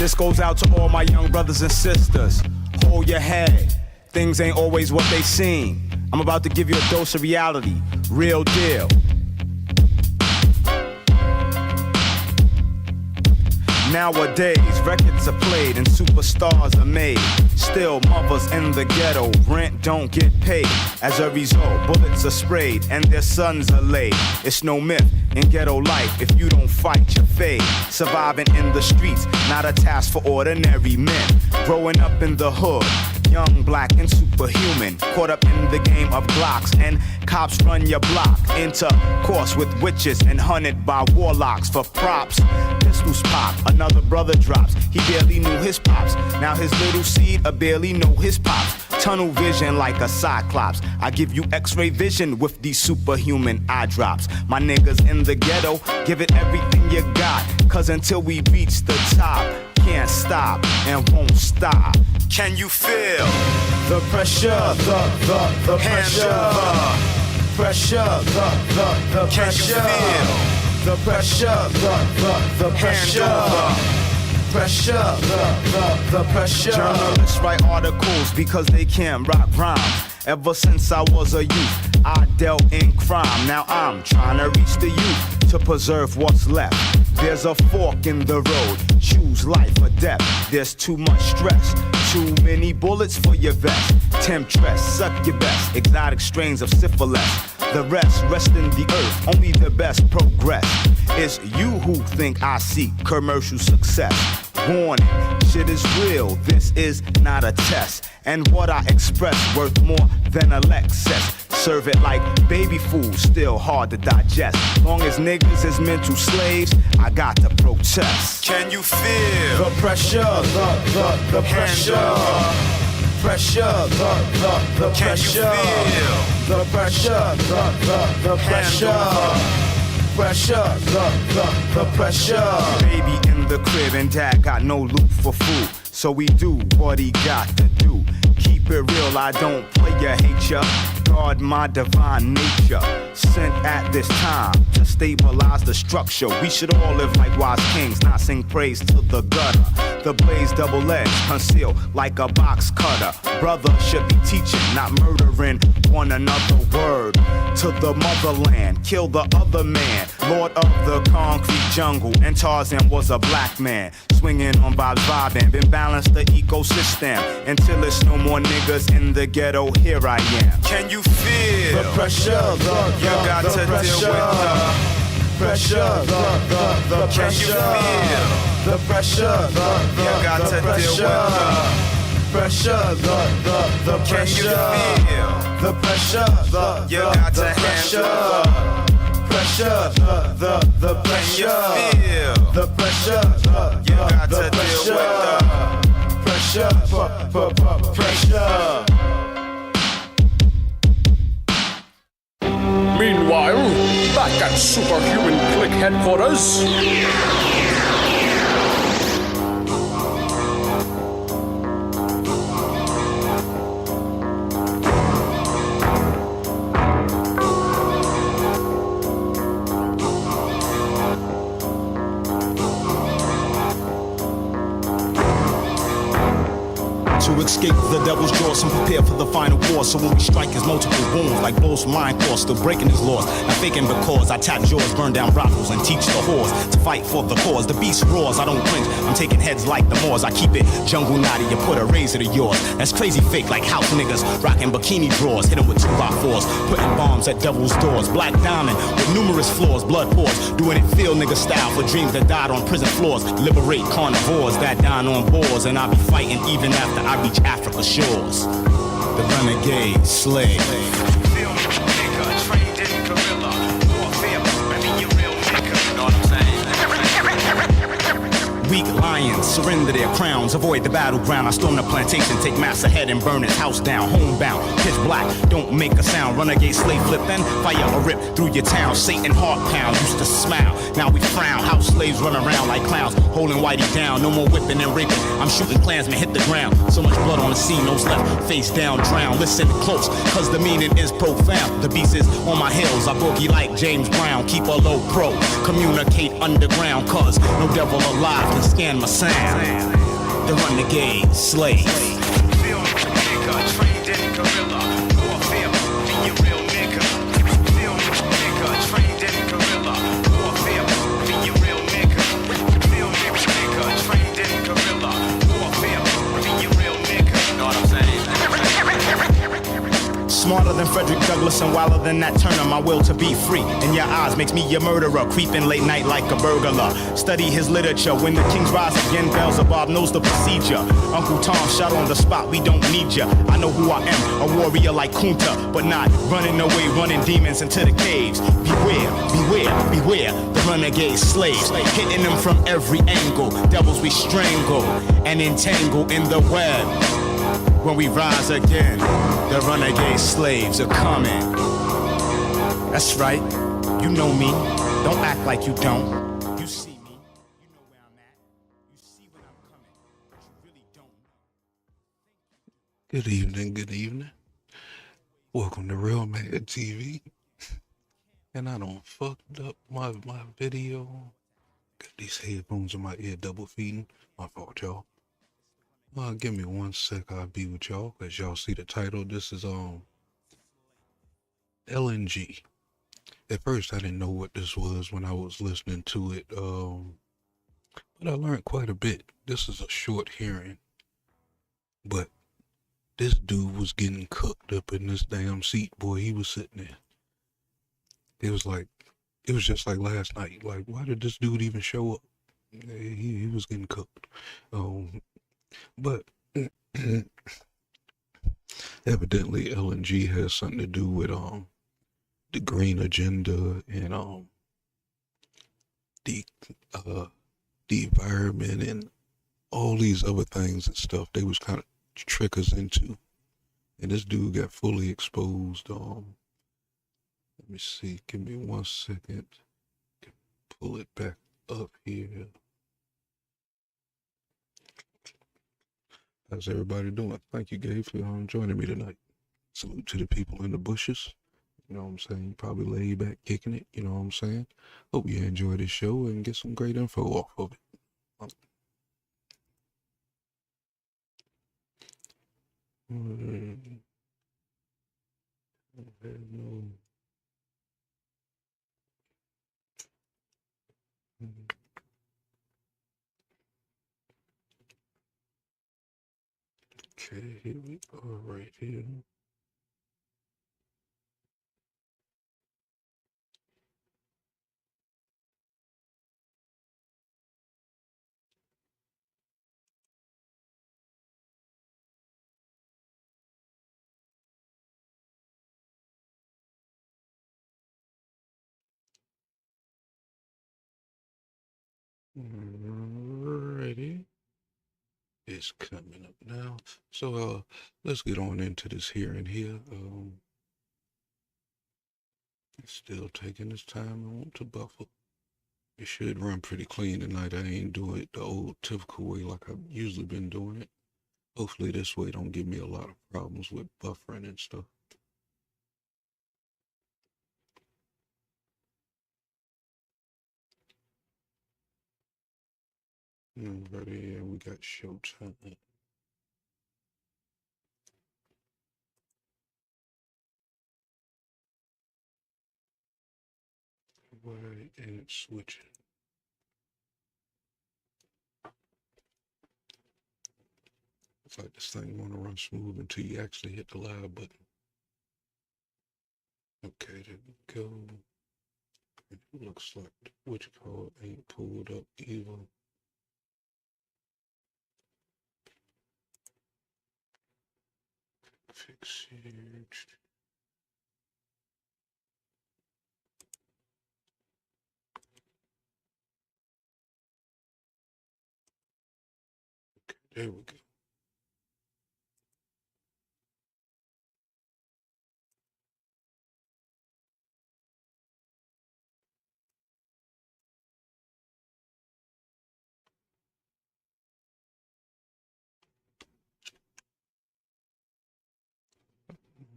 This goes out to all my young brothers and sisters. Hold your head. Things ain't always what they seem. I'm about to give you a dose of reality. Real deal. Nowadays, records are played and superstars are made. Still, mothers in the ghetto, rent don't get paid. As a result, bullets are sprayed and their sons are laid. It's no myth in ghetto life, if you don't fight, you fade. Surviving in the streets, not a task for ordinary men. Growing up in the hood, young, black, and superhuman. Caught up in the game of Glocks and cops run your block. Intercourse with witches and hunted by warlocks for props. Pistols pop, another brother drops. He barely knew his pops. Now his little seed barely know his pops. Tunnel vision like a cyclops. I give you x-ray vision with these superhuman eye drops. My niggas in the ghetto, give it everything you got. Cause until we reach the top, can't stop and won't stop. Can you feel the pressure, the pressure, pressure, the pressure? Can you feel the pressure, the pressure? Pressure, the pressure. Journalists write articles because they can't rock rhymes. Ever since I was a youth, I dealt in crime. Now I'm trying to reach the youth to preserve what's left. There's a fork in the road, choose life or death. There's too much stress, too many bullets for your vest. Temptress, suck your best, exotic strains of syphilis. The rest in the earth, only the best progress. It's you who think I seek commercial success. Warning, shit is real, this is not a test. And what I express worth more than a Lexus. Serve it like baby food, still hard to digest. Long as niggas is mental slaves, I got to protest. Can you feel the pressure, the pressure? Pressure, the pressure. The pressure, the pressure. Pressure, the pressure. Baby in the crib and dad got no loot for food. So we do what he got to do. Keep it real, I don't play ya, hate ya. Guard my divine nature. Sent at this time to stabilize the structure. We should all live like wise kings, not sing praise to the gutter. The blaze double-edged, concealed like a box cutter. Brother should be teaching, not murdering one another. Word to the motherland, kill the other man. Lord of the concrete jungle, and Tarzan was a black man. Swinging on Bob's vibing, been balanced the ecosystem. Until there's no more niggas in the ghetto, here I am. Can you feel the pressure? You got to deal with the pressure, the pressure. Can you feel the pressure? You got to deal with the pressure, the pressure. Can you feel the pressure? You got to handle the pressure, the pressure. Can you feel the pressure? You got to deal with the pressure. Meanwhile, back at Superhuman Click headquarters. To escape the devil's jaws and prepare for the final war. So when we strike his multiple wounds like blows from line course, still breaking his laws. Not faking because I tap jaws, burn down brothels, and teach the whores to fight for the cause. The beast roars, I don't cringe. I'm taking heads like the Moors. I keep it jungle naughty, you put a razor to yours. That's crazy fake like house niggas rocking bikini drawers. Hit 'em with 2x4s, putting bombs at devil's doors. Black diamond with numerous flaws, blood pours. Doing it field nigga style for dreams that died on prison floors. Liberate carnivores that dine on boars. And I'll be fighting even after I reach Africa's shores. The renegade slave. Feel nigga, trained in guerrilla warfare. Maybe you real nigga, you know what I'm saying? Weak lions surrender their crowns, avoid the battleground. I storm the plantation, take mass ahead and burn his house down. Homebound, pitch black, don't make a sound. Renegade slave flip and fire a rip through your town. Satan heart pound, used to smile, now we frown. House slaves run around like clowns, holding whitey down. No more whipping and raping, I'm shooting Klansmen hit the ground. So much blood on the scene, those left face down, drown. Listen close, cause the meaning is profound. The beast is on my heels, I boogie like James Brown. Keep a low pro, communicate underground, cause no devil alive can scan my sound. The renegade slave. Feel me, nigga, trained in guerrilla warfare. Be a real nigga. Feel me, nigga, trained in guerrilla warfare. Be a real nigga. Feel me, nigga, trained in guerrilla warfare. Be a real nigga. Know what I'm saying? Smarter than Frederick Douglass and wilder than Nat Turner. My will to be free in your eyes makes me a murderer, creeping late night like a burglar. Study his literature. When the kings rise again, Beelzebub knows the procedure. Uncle Tom shot on the spot, we don't need ya. I know who I am, a warrior like Kunta, but not running away, running demons into the caves. Beware, beware, beware, the renegade slaves, hitting them from every angle. Devils we strangle and entangle in the web. When we rise again, the renegade slaves are coming. That's right, you know me. Don't act like you don't. You see me, you know where I'm at. You see when I'm coming, but you really don't. Good evening, good evening. Welcome to Real Man TV. And I done fucked up my video. Got these headphones in my ear double feeding. My fault, y'all. Give me 1 sec, I'll be with y'all. As y'all see the title, this is LNG. At first I didn't know what this was when I was listening to it. But I learned quite a bit. This is a short hearing. But this dude was getting cooked up in this damn seat, boy. He was sitting there. It was just like last night. Like, why did this dude even show up? He was getting cooked. But evidently LNG has something to do with the green agenda and the environment and all these other things and stuff they was kind of trick us into. And this dude got fully exposed. Let me see, give me 1 second. Pull it back up here. How's everybody doing? Thank you, Gabe, for joining me tonight. Salute to the people in the bushes. You know what I'm saying? You probably laid back kicking it. You know what I'm saying? Hope you enjoy this show and get some great info off of it. Okay, here we are right here. Alrighty. It's coming up now. So let's get on into this hearing here. It's still taking its time. I want to buffer. It should run pretty clean tonight. I ain't doing it the old typical way like I've usually been doing it. Hopefully this way don't give me a lot of problems with buffering and stuff. Alrighty, and we got showtime. Right, and it's switching. It's like this thing want to run smooth until you actually hit the live button. Okay, there we go. It looks like which card ain't pulled up either. Fix here. Okay, there we go.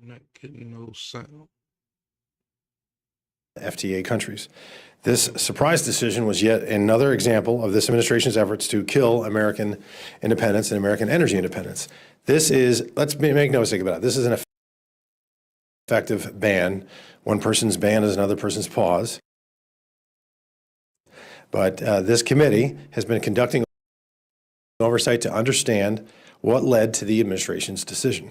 I'm not getting no sound. FTA countries. This surprise decision was yet another example of this administration's efforts to kill American independence and American energy independence. This is, let's make no mistake about it, this is an effective ban. One person's ban is another person's pause. But this committee has been conducting oversight to understand what led to the administration's decision.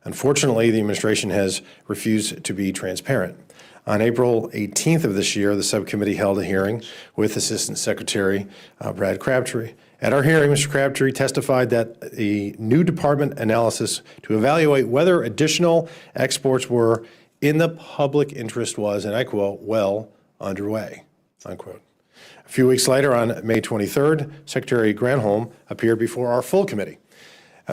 Unfortunately, the administration has refused to be transparent. On April 18th of this year, the subcommittee held a hearing with Assistant Secretary Brad Crabtree. At our hearing, Mr. Crabtree testified that the new department analysis to evaluate whether additional exports were in the public interest was, and I quote, well underway, unquote. A few weeks later, on May 23rd, Secretary Granholm appeared before our full committee.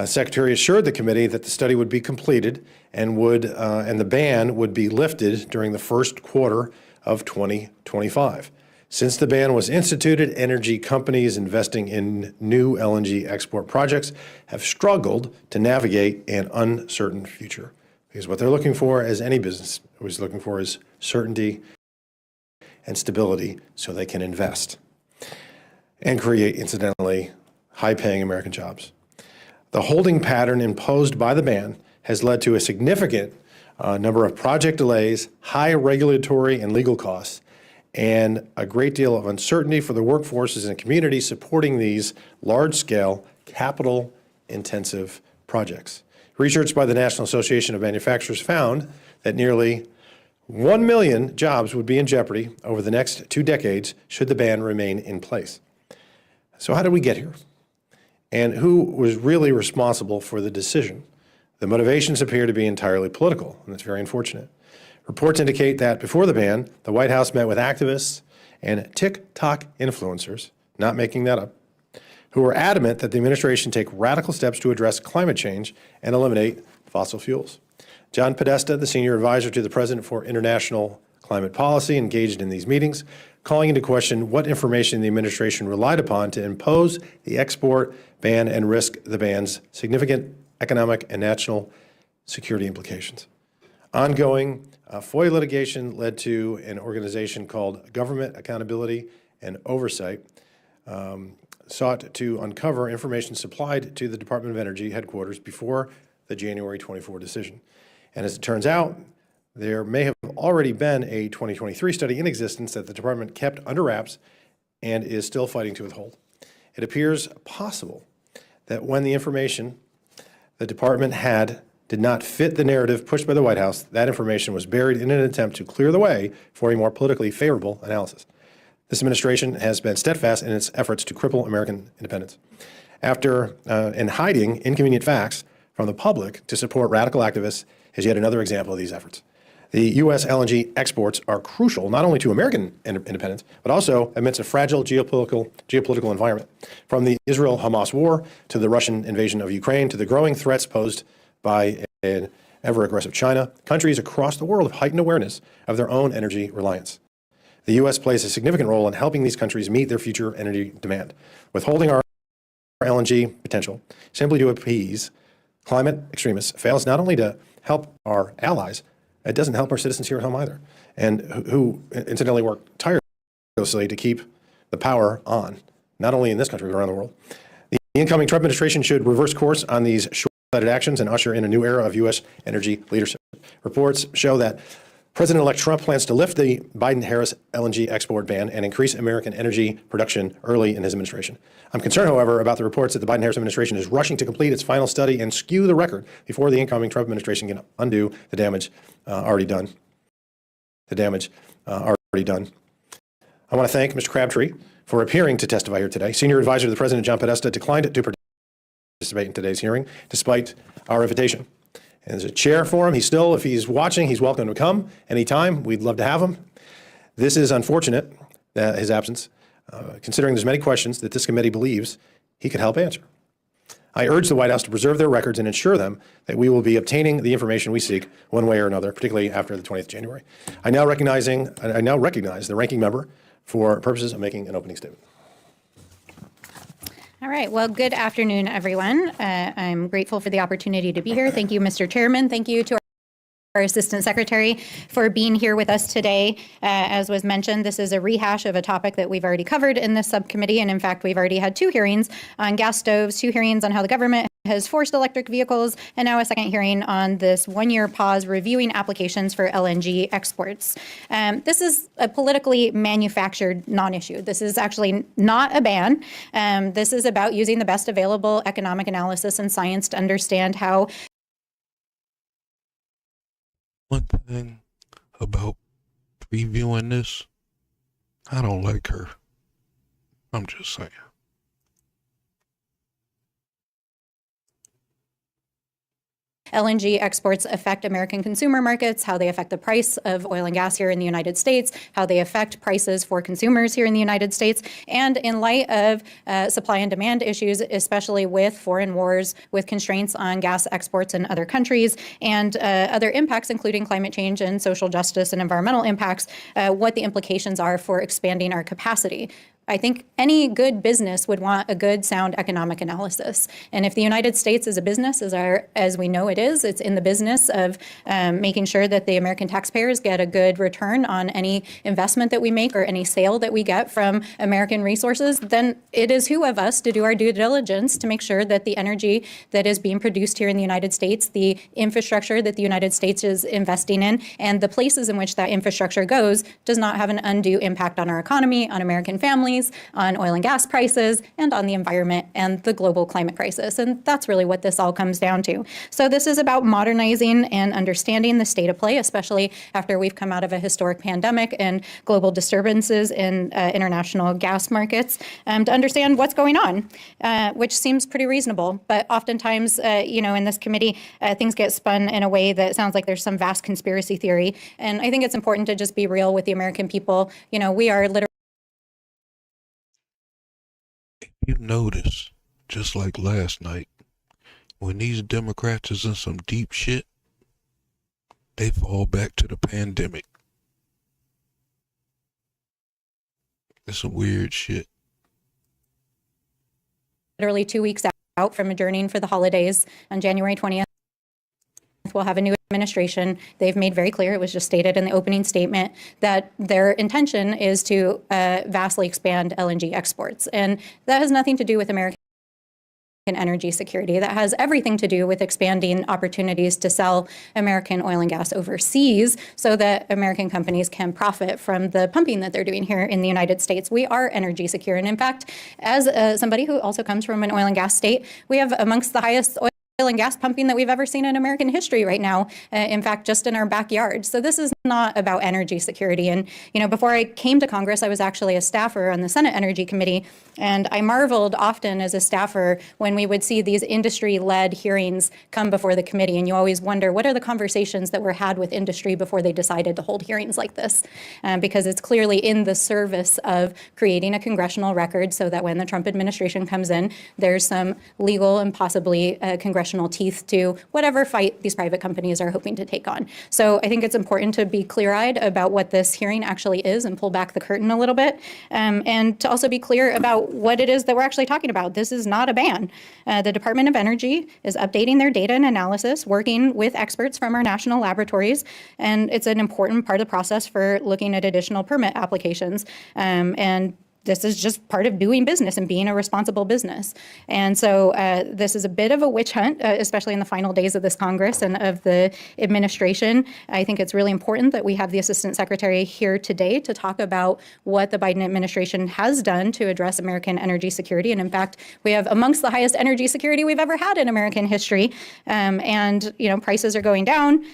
Secretary assured the committee that the study would be completed and the ban would be lifted during the first quarter of 2025. Since the ban was instituted, energy companies investing in new LNG export projects have struggled to navigate an uncertain future. Because what they're looking for, as any business is looking for, is certainty and stability so they can invest and create, incidentally, high-paying American jobs. The holding pattern imposed by the ban has led to a significant number of project delays, high regulatory and legal costs, and a great deal of uncertainty for the workforces and communities supporting these large-scale, capital-intensive projects. Research by the National Association of Manufacturers found that nearly 1 million jobs would be in jeopardy over the next 2 decades should the ban remain in place. So how did we get here? And who was really responsible for the decision? The motivations appear to be entirely political, and that's very unfortunate. Reports indicate that before the ban, the White House met with activists and TikTok influencers, not making that up, who were adamant that the administration take radical steps to address climate change and eliminate fossil fuels. John Podesta, the senior advisor to the President for International Climate Policy, engaged in these meetings, calling into question what information the administration relied upon to impose the export ban and risk the ban's significant economic and national security implications. Ongoing FOIA litigation led to an organization called Government Accountability and Oversight, sought to uncover information supplied to the Department of Energy headquarters before the January 24 decision. And as it turns out, there may have already been a 2023 study in existence that the department kept under wraps and is still fighting to withhold. It appears possible that when the information the department had did not fit the narrative pushed by the White House, that information was buried in an attempt to clear the way for a more politically favorable analysis. This administration has been steadfast in its efforts to cripple American independence. After and hiding inconvenient facts from the public to support radical activists is yet another example of these efforts. The U.S. LNG exports are crucial not only to American independence, but also amidst a fragile geopolitical environment. From the Israel-Hamas war to the Russian invasion of Ukraine to the growing threats posed by an ever-aggressive China, countries across the world have heightened awareness of their own energy reliance. The U.S. plays a significant role in helping these countries meet their future energy demand. Withholding our LNG potential simply to appease climate extremists fails not only to help our allies, it doesn't help our citizens here at home either, and who incidentally work tirelessly to keep the power on, not only in this country, but around the world. The incoming Trump administration should reverse course on these short-sighted actions and usher in a new era of U.S. energy leadership. Reports show that President-elect Trump plans to lift the Biden-Harris LNG export ban and increase American energy production early in his administration. I'm concerned, however, about the reports that the Biden-Harris administration is rushing to complete its final study and skew the record before the incoming Trump administration can undo the damage already done. I want to thank Mr. Crabtree for appearing to testify here today. Senior advisor to the President, John Podesta, declined to participate in today's hearing, despite our invitation. And there's a chair for him. If he's watching, he's welcome to come anytime. We'd love to have him. This is unfortunate, his absence, considering there's many questions that this committee believes he could help answer. I urge the White House to preserve their records and ensure them that we will be obtaining the information we seek one way or another, particularly after the 20th of January. I now recognize the ranking member for purposes of making an opening statement. All right. Well, good afternoon, everyone. I'm grateful for the opportunity to be here. Thank you, Mr. Chairman. Thank you to our Assistant Secretary, for being here with us today. As was mentioned, this is a rehash of a topic that we've already covered in this subcommittee. And in fact, we've already had 2 hearings on gas stoves, 2 hearings on how the government has forced electric vehicles, and now a second hearing on this 1-year pause reviewing applications for LNG exports. This is a politically manufactured non-issue. This is actually not a ban. This is about using the best available economic analysis and science to understand how. One thing about previewing this, I don't like her. I'm just saying. LNG exports affect American consumer markets, how they affect the price of oil and gas here in the United States, how they affect prices for consumers here in the United States, and in light of supply and demand issues, especially with foreign wars, with constraints on gas exports in other countries, and other impacts, including climate change and social justice and environmental impacts, what the implications are for expanding our capacity. I think any good business would want a good, sound economic analysis. And if the United States is a business, as we know it is, it's in the business of making sure that the American taxpayers get a good return on any investment that we make or any sale that we get from American resources, then it is who of us to do our due diligence to make sure that the energy that is being produced here in the United States, the infrastructure that the United States is investing in, and the places in which that infrastructure goes does not have an undue impact on our economy, on American families, on oil and gas prices, and on the environment and the global climate crisis. And that's really what this all comes down to. So this is about modernizing and understanding the state of play, especially after we've come out of a historic pandemic and global disturbances in international gas markets, to understand what's going on, which seems pretty reasonable. But oftentimes, in this committee, things get spun in a way that sounds like there's some vast conspiracy theory. And I think it's important to just be real with the American people. We are literally. You notice, just like last night, when these Democrats is in some deep shit, they fall back to the pandemic. It's some weird shit. Literally 2 weeks out from adjourning for the holidays on January 20th. We'll have a new administration. They've made very clear, it was just stated in the opening statement, that their intention is to vastly expand LNG exports. And that has nothing to do with American energy security. That has everything to do with expanding opportunities to sell American oil and gas overseas so that American companies can profit from the pumping that they're doing here in the United States. We are energy secure. And in fact, as somebody who also comes from an oil and gas state, we have amongst the highest oil and gas pumping that we've ever seen in American history right now, in fact, just in our backyard. So this is not about energy security. And, before I came to Congress, I was actually a staffer on the Senate Energy Committee, and I marveled often as a staffer when we would see these industry-led hearings come before the committee, and you always wonder, what are the conversations that were had with industry before they decided to hold hearings like this? Because it's clearly in the service of creating a congressional record so that when the Trump administration comes in, there's some legal and possibly congressional teeth to whatever fight these private companies are hoping to take on. So I think it's important to be clear-eyed about what this hearing actually is and pull back the curtain a little bit, and to also be clear about what it is that we're actually talking about. This is not a ban. The Department of Energy is updating their data and analysis, working with experts from our national laboratories, and it's an important part of the process for looking at additional permit applications. And this is just part of doing business and being a responsible business. And so this is a bit of a witch hunt, especially in the final days of this Congress and of the administration. I think it's really important that we have the Assistant Secretary here today to talk about what the Biden administration has done to address American energy security. And in fact, we have amongst the highest energy security we've ever had in American history. And prices are going down.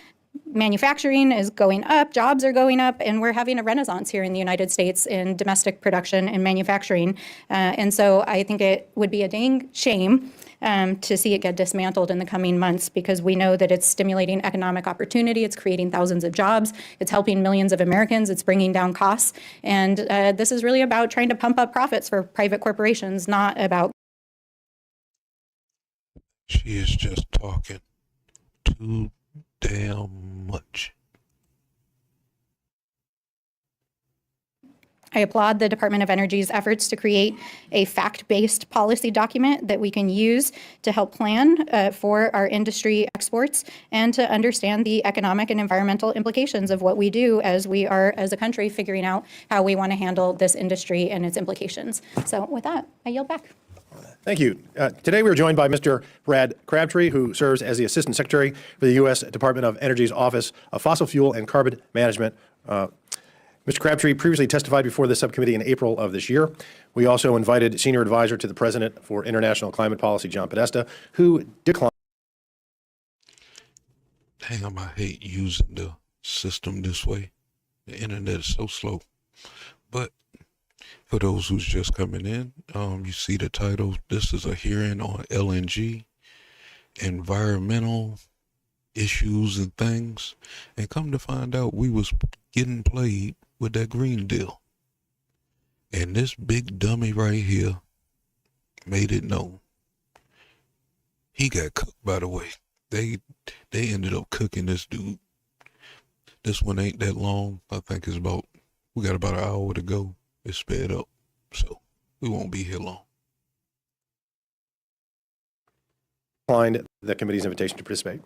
Manufacturing is going up, jobs are going up, and we're having a renaissance here in the United States in domestic production and manufacturing. And so I think it would be a dang shame to see it get dismantled in the coming months, because we know that it's stimulating economic opportunity, it's creating thousands of jobs, it's helping millions of Americans, it's bringing down costs. And this is really about trying to pump up profits for private corporations, not about. She is just talking too damn much. I applaud the Department of Energy's efforts to create a fact-based policy document that we can use to help plan for our industry exports and to understand the economic and environmental implications of what we do as we are, as a country, figuring out how we want to handle this industry and its implications. So with that, I yield back. Thank you. Today we are joined by Mr. Brad Crabtree, who serves as the Assistant Secretary for the U.S. Department of Energy's Office of Fossil Fuel and Carbon Management. Mr. Crabtree previously testified before this subcommittee in April of this year. We also invited Senior Advisor to the President for International Climate Policy, John Podesta, who declined. Damn, I hate using the system this way. The internet is so slow. But for those who's just coming in, you see the title. This is a hearing on LNG, environmental issues and things. And come to find out, we was getting played with that green deal. And this big dummy right here made it known. He got cooked, by the way. They ended up cooking this dude. This one ain't that long. I think it's we got about an hour to go. It's sped up, so we won't be here long. Declined the committee's invitation to participate.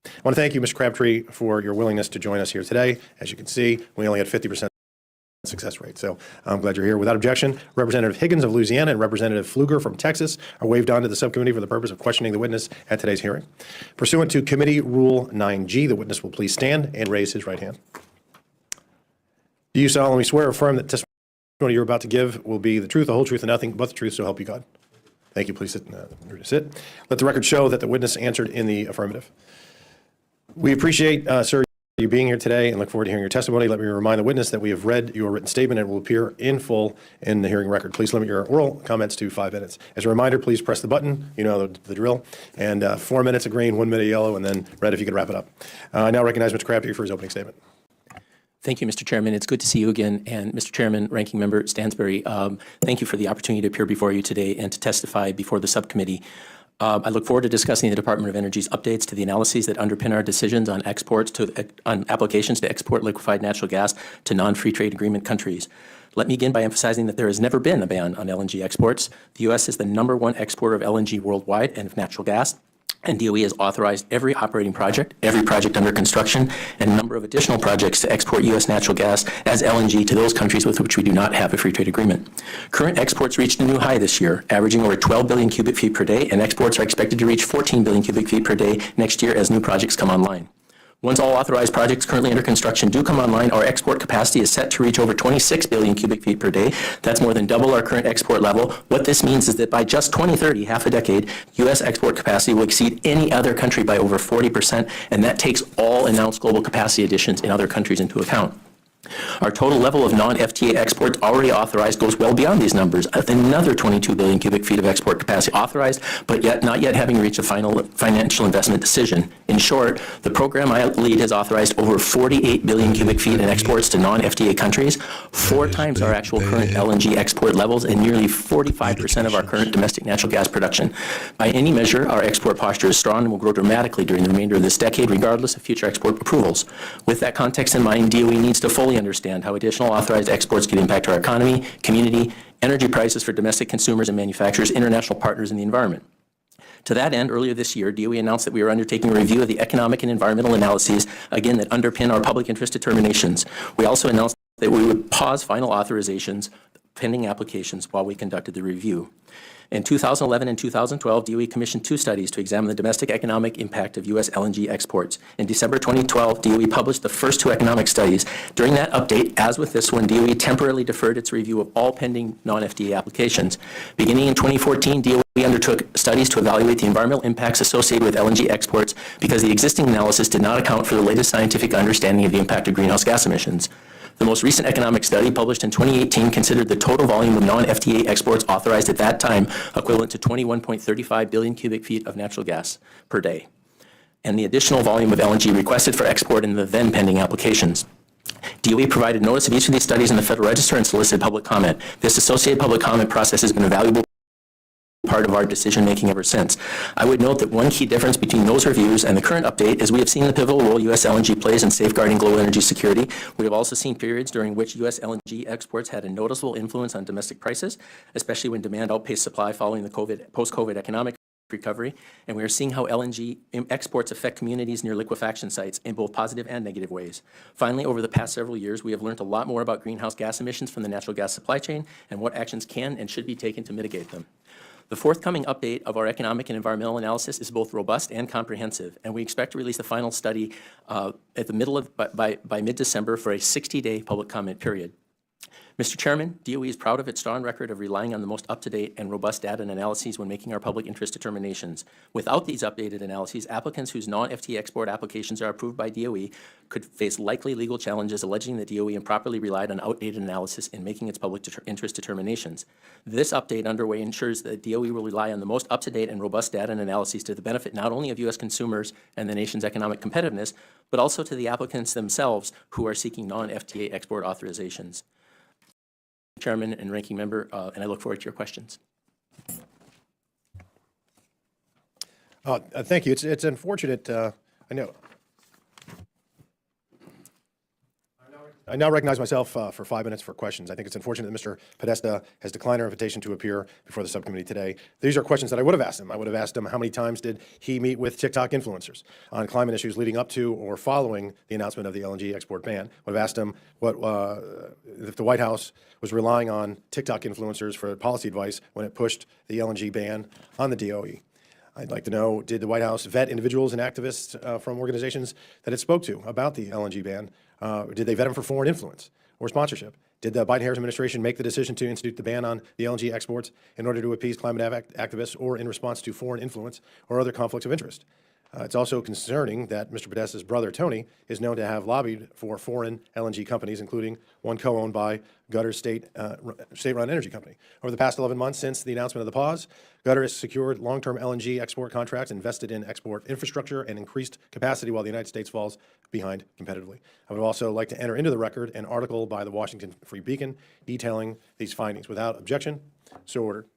I want to thank you, Mr. Crabtree, for your willingness to join us here today. As you can see, we only had 50% success rate, so I'm glad you're here. Without objection, Representative Higgins of Louisiana and Representative Pfluger from Texas are waived on to the subcommittee for the purpose of questioning the witness at today's hearing. Pursuant to Committee Rule 9G, the witness will please stand and raise his right hand. Do you solemnly swear or affirm that testimony you're about to give will be the truth, the whole truth, and nothing but the truth, so help you God? Thank you. Please sit. Let the record show that the witness answered in the affirmative. We appreciate, sir, you being here today and look forward to hearing your testimony. Let me remind the witness that we have read your written statement and it will appear in full in the hearing record. Please limit your oral comments to 5 minutes. As a reminder, please press the button. You know the drill. And 4 minutes of green, 1 minute of yellow, and then red if you could wrap it up. I now recognize Mr. Crabtree for his opening statement. Thank you, Mr. Chairman. It's good to see you again. And Mr. Chairman, Ranking Member Stansbury, thank you for the opportunity to appear before you today and to testify before the subcommittee. I look forward to discussing the Department of Energy's updates to the analyses that underpin our decisions on on applications to export liquefied natural gas to non-free trade agreement countries. Let me begin by emphasizing that there has never been a ban on LNG exports. The U.S. is the #1 exporter of LNG worldwide and of natural gas. And DOE has authorized every operating project, every project under construction, and a number of additional projects to export U.S. natural gas as LNG to those countries with which we do not have a free trade agreement. Current exports reached a new high this year, averaging over 12 billion cubic feet per day, and exports are expected to reach 14 billion cubic feet per day next year as new projects come online. Once all authorized projects currently under construction do come online, our export capacity is set to reach over 26 billion cubic feet per day. That's more than double our current export level. What this means is that by just 2030, half a decade, U.S. export capacity will exceed any other country by over 40%, and that takes all announced global capacity additions in other countries into account. Our total level of non-FTA exports already authorized goes well beyond these numbers, with another 22 billion cubic feet of export capacity authorized, but yet not yet having reached a final financial investment decision. In short, the program I lead has authorized over 48 billion cubic feet in exports to non-FTA countries, 4 times our actual current LNG export levels, and nearly 45% of our current domestic natural gas production. By any measure, our export posture is strong and will grow dramatically during the remainder of this decade, regardless of future export approvals. With that context in mind, DOE needs to fully understand how additional authorized exports can impact our economy, community, energy prices for domestic consumers and manufacturers, international partners, and the environment. To that end, earlier this year, DOE announced that we are undertaking a review of the economic and environmental analyses, again, that underpin our public interest determinations. We also announced that we would pause final authorizations pending applications while we conducted the review. In 2011 and 2012, DOE commissioned 2 studies to examine the domestic economic impact of U.S. LNG exports. In December 2012, DOE published the first 2 economic studies. During that update, as with this one, DOE temporarily deferred its review of all pending non-FTA applications. Beginning in 2014, DOE undertook studies to evaluate the environmental impacts associated with LNG exports because the existing analysis did not account for the latest scientific understanding of the impact of greenhouse gas emissions. The most recent economic study, published in 2018, considered the total volume of non-FTA exports authorized at that time equivalent to 21.35 billion cubic feet of natural gas per day, and the additional volume of LNG requested for export in the then pending applications. DOE provided notice of each of these studies in the Federal Register and solicited public comment. This associated public comment process has been a valuable part of our decision-making ever since. I would note that one key difference between those reviews and the current update is we have seen the pivotal role U.S. LNG plays in safeguarding global energy security. We have also seen periods during which U.S. LNG exports had a noticeable influence on domestic prices, especially when demand outpaced supply following the post-COVID economic recovery, and we are seeing how LNG exports affect communities near liquefaction sites in both positive and negative ways. Finally, over the past several years, we have learned a lot more about greenhouse gas emissions from the natural gas supply chain and what actions can and should be taken to mitigate them. The forthcoming update of our economic and environmental analysis is both robust and comprehensive, and we expect to release the final study at the middle of by mid-December for a 60-day public comment period. Mr. Chairman, DOE is proud of its strong record of relying on the most up-to-date and robust data and analyses when making our public interest determinations. Without these updated analyses, applicants whose non-FTA export applications are approved by DOE could face likely legal challenges alleging that DOE improperly relied on outdated analysis in making its public interest determinations. This update underway ensures that DOE will rely on the most up-to-date and robust data and analyses to the benefit not only of U.S. consumers and the nation's economic competitiveness, but also to the applicants themselves who are seeking non-FTA export authorizations. Chairman and Ranking Member, and I look forward to your questions. Thank you. It's unfortunate. I know. I now recognize myself for 5 minutes for questions. I think it's unfortunate that Mr. Podesta has declined our invitation to appear before the subcommittee today. These are questions that I would have asked him. I would have asked him how many times did he meet with TikTok influencers on climate issues leading up to or following the announcement of the LNG export ban. I would have asked him what if the White House was relying on TikTok influencers for policy advice when it pushed the LNG ban on the DOE. I'd like to know, did the White House vet individuals and activists from organizations that it spoke to about the LNG ban? Did they vet them for foreign influence or sponsorship? Did the Biden-Harris administration make the decision to institute the ban on the LNG exports in order to appease climate activists or in response to foreign influence or other conflicts of interest? It's also concerning that Mr. Podesta's brother, Tony, is known to have lobbied for foreign LNG companies, including one co-owned by Qatar's state-run energy company. Over the past 11 months since the announcement of the pause, Qatar has secured long-term LNG export contracts, invested in export infrastructure, and increased capacity while the United States falls behind competitively. I would also like to enter into the record an article by the Washington Free Beacon detailing these findings. Without objection, so ordered.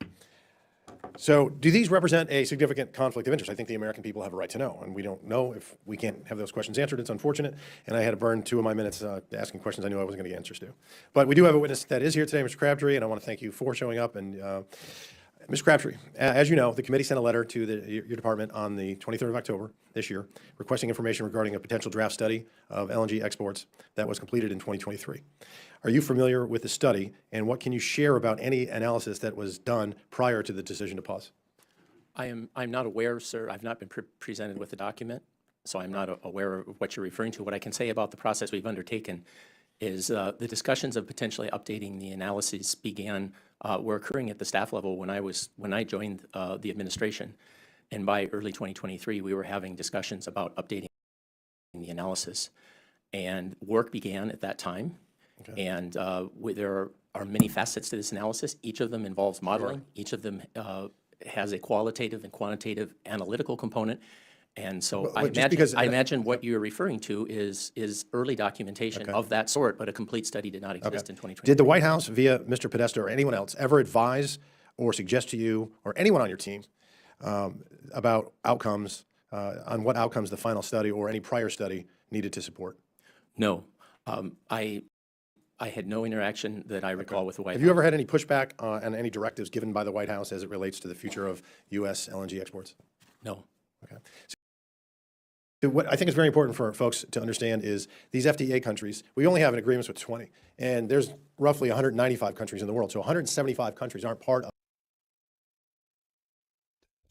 So do these represent a significant conflict of interest? I think the American people have a right to know, and we don't know if we can't have those questions answered. It's unfortunate, and I had to burn 2 of my minutes asking questions I knew I wasn't going to get answers to. But we do have a witness that is here today, Mr. Crabtree, and I want to thank you for showing up. And Mr. Crabtree, as you know, the committee sent a letter to your department on the 23rd of October this year requesting information regarding a potential draft study of LNG exports that was completed in 2023. Are you familiar with the study, and what can you share about any analysis that was done prior to the decision to pause? I'm not aware, sir. I've not been presented with the document, so I'm not aware of what you're referring to. What I can say about the process we've undertaken is the discussions of potentially updating the analyses were occurring at the staff level when I joined the administration, and by early 2023 we were having discussions about updating the analysis, and work began at that time. Okay. And there are many facets to this analysis. Each of them involves modeling. Sure. Each of them has a qualitative and quantitative analytical component. And so I imagine what you're referring to is early documentation of that sort, but a complete study did not exist in 2020. Did the White House, via Mr. Podesta or anyone else, ever advise or suggest to you or anyone on your team about outcomes, on what outcomes the final study or any prior study needed to support? No. I had no interaction that I recall with the White House. Have you ever had any pushback on any directives given by the White House as it relates to the future of U.S. LNG exports? No. Okay. So what I think is very important for folks to understand is these FTA countries, we only have an agreement with 20, and there's roughly 195 countries in the world, so 175 countries aren't part of.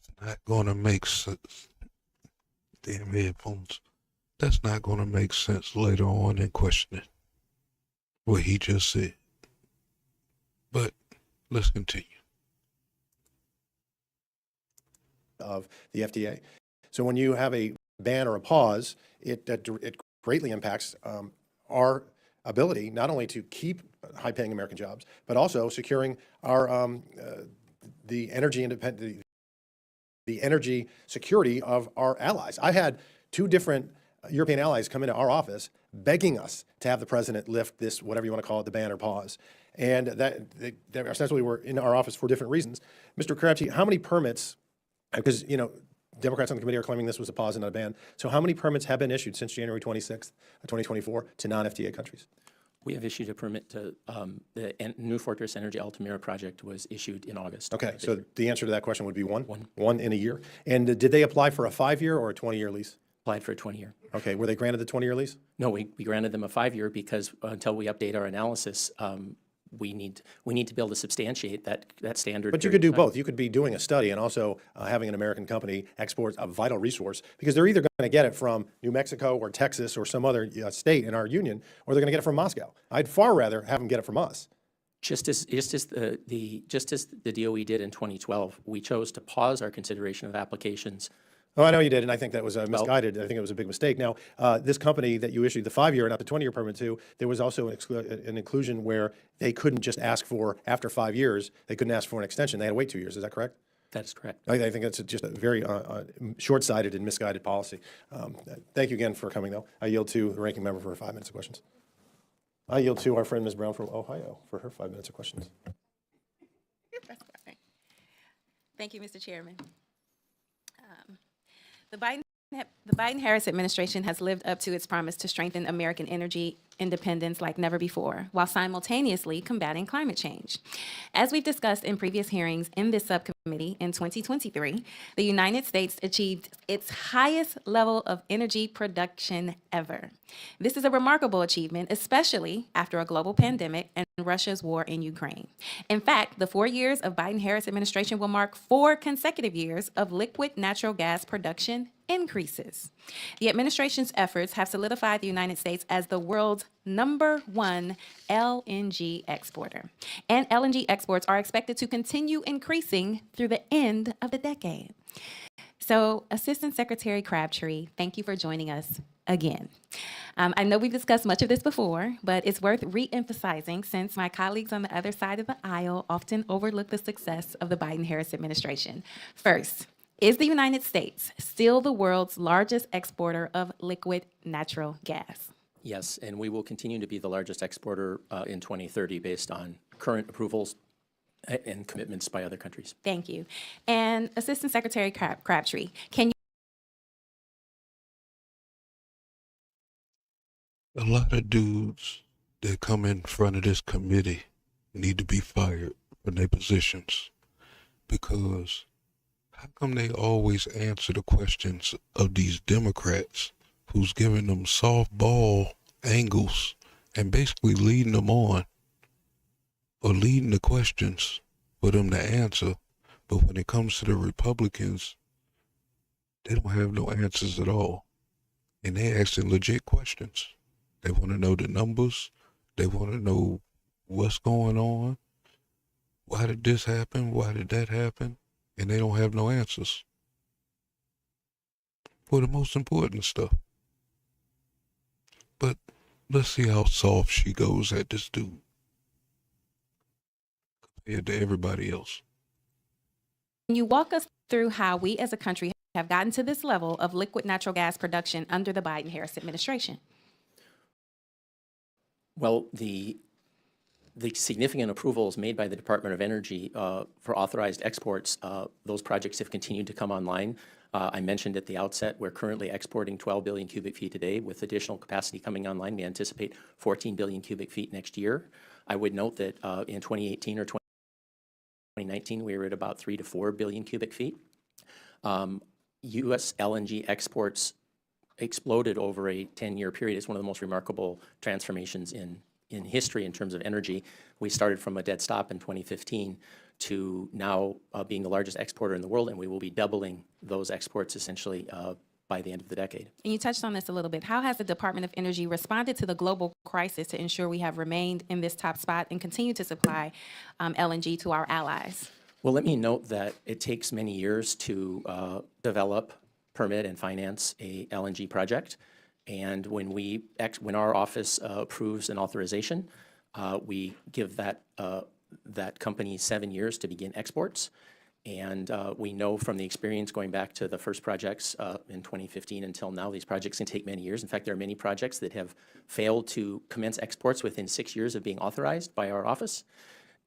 It's not going to make sense. Damn headphones. That's not going to make sense later on in questioning what he just said. But let's continue. Of the FDA. So when you have a ban or a pause, it greatly impacts our ability not only to keep high-paying American jobs, but also securing our the energy security of our allies. I had 2 different European allies come into our office begging us to have the president lift this, whatever you want to call it, the ban or pause. And that ostensibly were in our office for different reasons. Mr. Crabtree, how many permits, because, you know, Democrats on the committee are claiming this was a pause and not a ban. So how many permits have been issued since January 26th, 2024 to non-FTA countries? We have issued a permit to the New Fortress Energy Altamira project was issued in August. Okay, so the answer to that question would be one? One in a year. And did they apply for a 5-year or a 20-year lease? Applied for a 20-year. Okay, were they granted the 20-year lease? No, we granted them a 5-year because until we update our analysis, we need to be able to substantiate that standard. But you could do both. You could be doing a study and also having an American company export a vital resource, because they're either going to get it from New Mexico or Texas or some other state in our union, or they're going to get it from Moscow. I'd far rather have them get it from us. Just as the DOE did in 2012, we chose to pause our consideration of applications. Oh, I know you did, and I think that was misguided. I think it was a big mistake. Now, this company that you issued the 5-year, not the 20-year permit to, there was also an inclusion where they couldn't just ask for, after 5 years, they couldn't ask for an extension. They had to wait 2 years. Is that correct? That is correct. I think that's just a very short-sighted and misguided policy. Thank you again for coming, though. I yield to the ranking member for 5 minutes of questions. I yield to our friend Ms. Brown from Ohio for her 5 minutes of questions. Thank you, Mr. Chairman. The Biden-Harris administration has lived up to its promise to strengthen American energy independence like never before, while simultaneously combating climate change. As we've discussed in previous hearings in this subcommittee, in 2023, the United States achieved its highest level of energy production ever. This is a remarkable achievement, especially after a global pandemic and Russia's war in Ukraine. In fact, the 4 years of Biden-Harris administration will mark 4 consecutive years of liquid natural gas production increases. The administration's efforts have solidified the United States as the world's #1 LNG exporter. And LNG exports are expected to continue increasing through the end of the decade. So, Assistant Secretary Crabtree, thank you for joining us again. I know we've discussed much of this before, but it's worth re-emphasizing since my colleagues on the other side of the aisle often overlook the success of the Biden-Harris administration. First, is the United States still the world's largest exporter of liquid natural gas? Yes, and we will continue to be the largest exporter in 2030 based on current approvals and commitments by other countries. Thank you. And Assistant Secretary Crabtree, can you? A lot of dudes that come in front of this committee need to be fired from their positions, because how come they always answer the questions of these Democrats who's giving them softball angles and basically leading them on or leading the questions for them to answer, but when it comes to the Republicans, they don't have no answers at all, and they're asking legit questions. They want to know the numbers. They want to know what's going on. Why did this happen? Why did that happen? And they don't have no answers for the most important stuff. But let's see how soft she goes at this dude compared to everybody else. Can you walk us through how we as a country have gotten to this level of liquid natural gas production under the Biden-Harris administration? Well, the significant approvals made by the Department of Energy for authorized exports, those projects have continued to come online. I mentioned at the outset, we're currently exporting 12 billion cubic feet a day. With additional capacity coming online, we anticipate 14 billion cubic feet next year. I would note that in 2018 or 2019, we were at about 3 to 4 billion cubic feet. U.S. LNG exports exploded over a 10-year period. It's one of the most remarkable transformations in history in terms of energy. We started from a dead stop in 2015 to now being the largest exporter in the world, and we will be doubling those exports essentially by the end of the decade. And you touched on this a little bit. How has the Department of Energy responded to the global crisis to ensure we have remained in this top spot and continue to supply LNG to our allies? Well, let me note that it takes many years to develop, permit, and finance a LNG project. And when our office approves an authorization, we give that company 7 years to begin exports. And we know from the experience going back to the first projects in 2015 until now, these projects can take many years. In fact, there are many projects that have failed to commence exports within 6 years of being authorized by our office.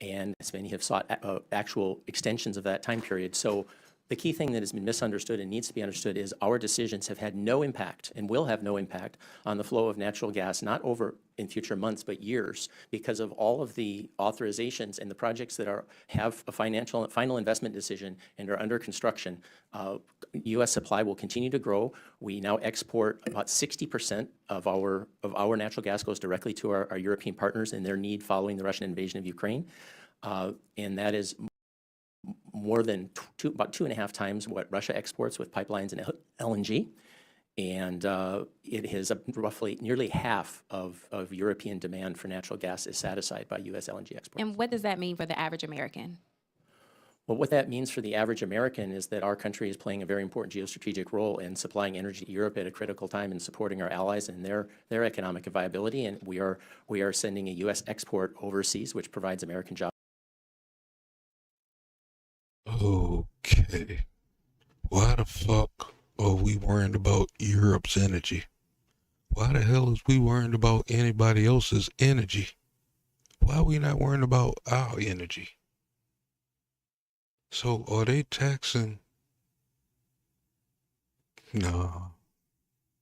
And as many have sought actual extensions of that time period. So the key thing that has been misunderstood and needs to be understood is our decisions have had no impact and will have no impact on the flow of natural gas, not over in future months, but years, because of all of the authorizations and the projects that have a final investment decision and are under construction. U.S. supply will continue to grow. We now export about 60% of our natural gas goes directly to our European partners and their need following the Russian invasion of Ukraine. And that is more than about 2.5 times what Russia exports with pipelines and LNG. And it is roughly nearly half of European demand for natural gas is satisfied by U.S. LNG exports. And what does that mean for the average American? Well, what that means for the average American is that our country is playing a very important geostrategic role in supplying energy to Europe at a critical time and supporting our allies and their economic viability. And we are sending a U.S. export overseas, which provides American jobs. Okay. Why the fuck are we worrying about Europe's energy? Why the hell is we worrying about anybody else's energy? Why are we not worrying about our energy? So are they taxing? Nah,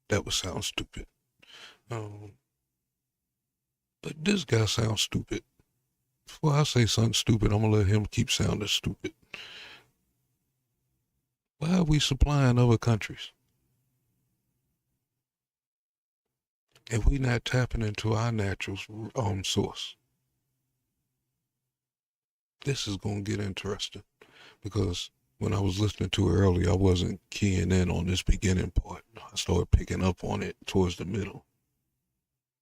that would sound stupid. But this guy sounds stupid. Before I say something stupid, I'm gonna let him keep sounding stupid. Why are we supplying other countries? If we not tapping into our natural source? This is gonna get interesting, because when I was listening to it earlier, I wasn't keying in on this beginning part. I started picking up on it towards the middle.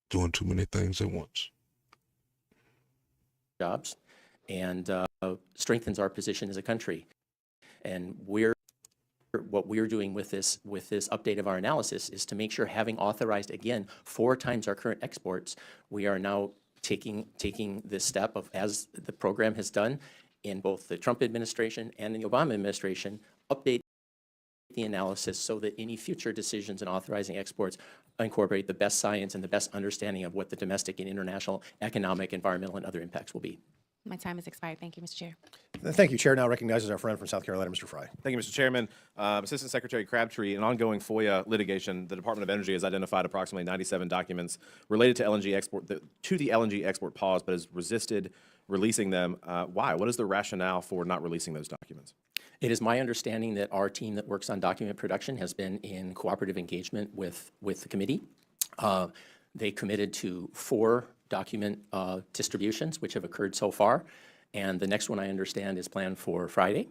Doing too many things at once. Jobs and strengthens our position as a country. And what we're doing with this update of our analysis is to make sure, having authorized again 4 times our current exports, we are now taking this step of, as the program has done in both the Trump administration and the Obama administration, update the analysis so that any future decisions in authorizing exports incorporate the best science and the best understanding of what the domestic and international economic, environmental, and other impacts will be. My time has expired. Thank you, Mr. Chair. Thank you. Chair now recognizes our friend from South Carolina, Mr. Fry. Thank you, Mr. Chairman. Assistant Secretary Crabtree, in ongoing FOIA litigation, the Department of Energy has identified approximately 97 documents related to LNG export, to the LNG export pause, but has resisted releasing them. Why? What is the rationale for not releasing those documents? It is my understanding that our team that works on document production has been in cooperative engagement with the committee. They committed to 4 document distributions, which have occurred so far, and the next one, I understand, is planned for Friday.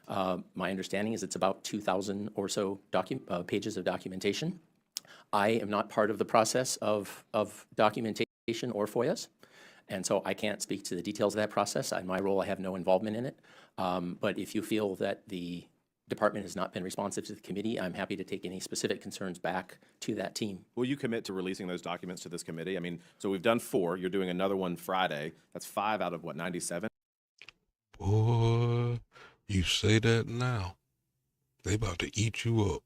My understanding is it's about 2,000 or so pages of documentation. I am not part of the process of documentation or FOIAs, and so I can't speak to the details of that process. In my role, I have no involvement in it. But if you feel that the department has not been responsive to the committee, I'm happy to take any specific concerns back to that team. Will you commit to releasing those documents to this committee? I mean, so we've done 4. You're doing another one Friday. That's 5 out of, what, 97? Boy, you say that now. They about to eat you up.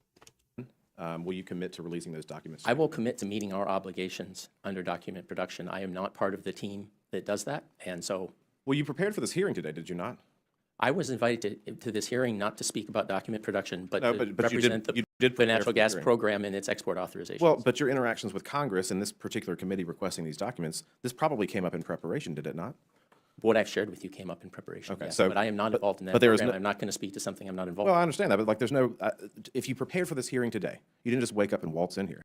Will you commit to releasing those documents? I will commit to meeting our obligations under document production. I am not part of the team that does that, and so. Well, you prepared for this hearing today, did you not? I was invited to this hearing not to speak about document production, but to you represent did the prepare natural for the gas hearing. program and its export authorization. Well, but your interactions with Congress and this particular committee requesting these documents, this probably came up in preparation, did it not? What I've shared with you came up in preparation, Okay, yes, so- but I am not involved in that but there is program. no- I'm not going to speak to something I'm not involved Well, in. I understand that, but like there's no, if you prepared for this hearing today, you didn't just wake up and waltz in here.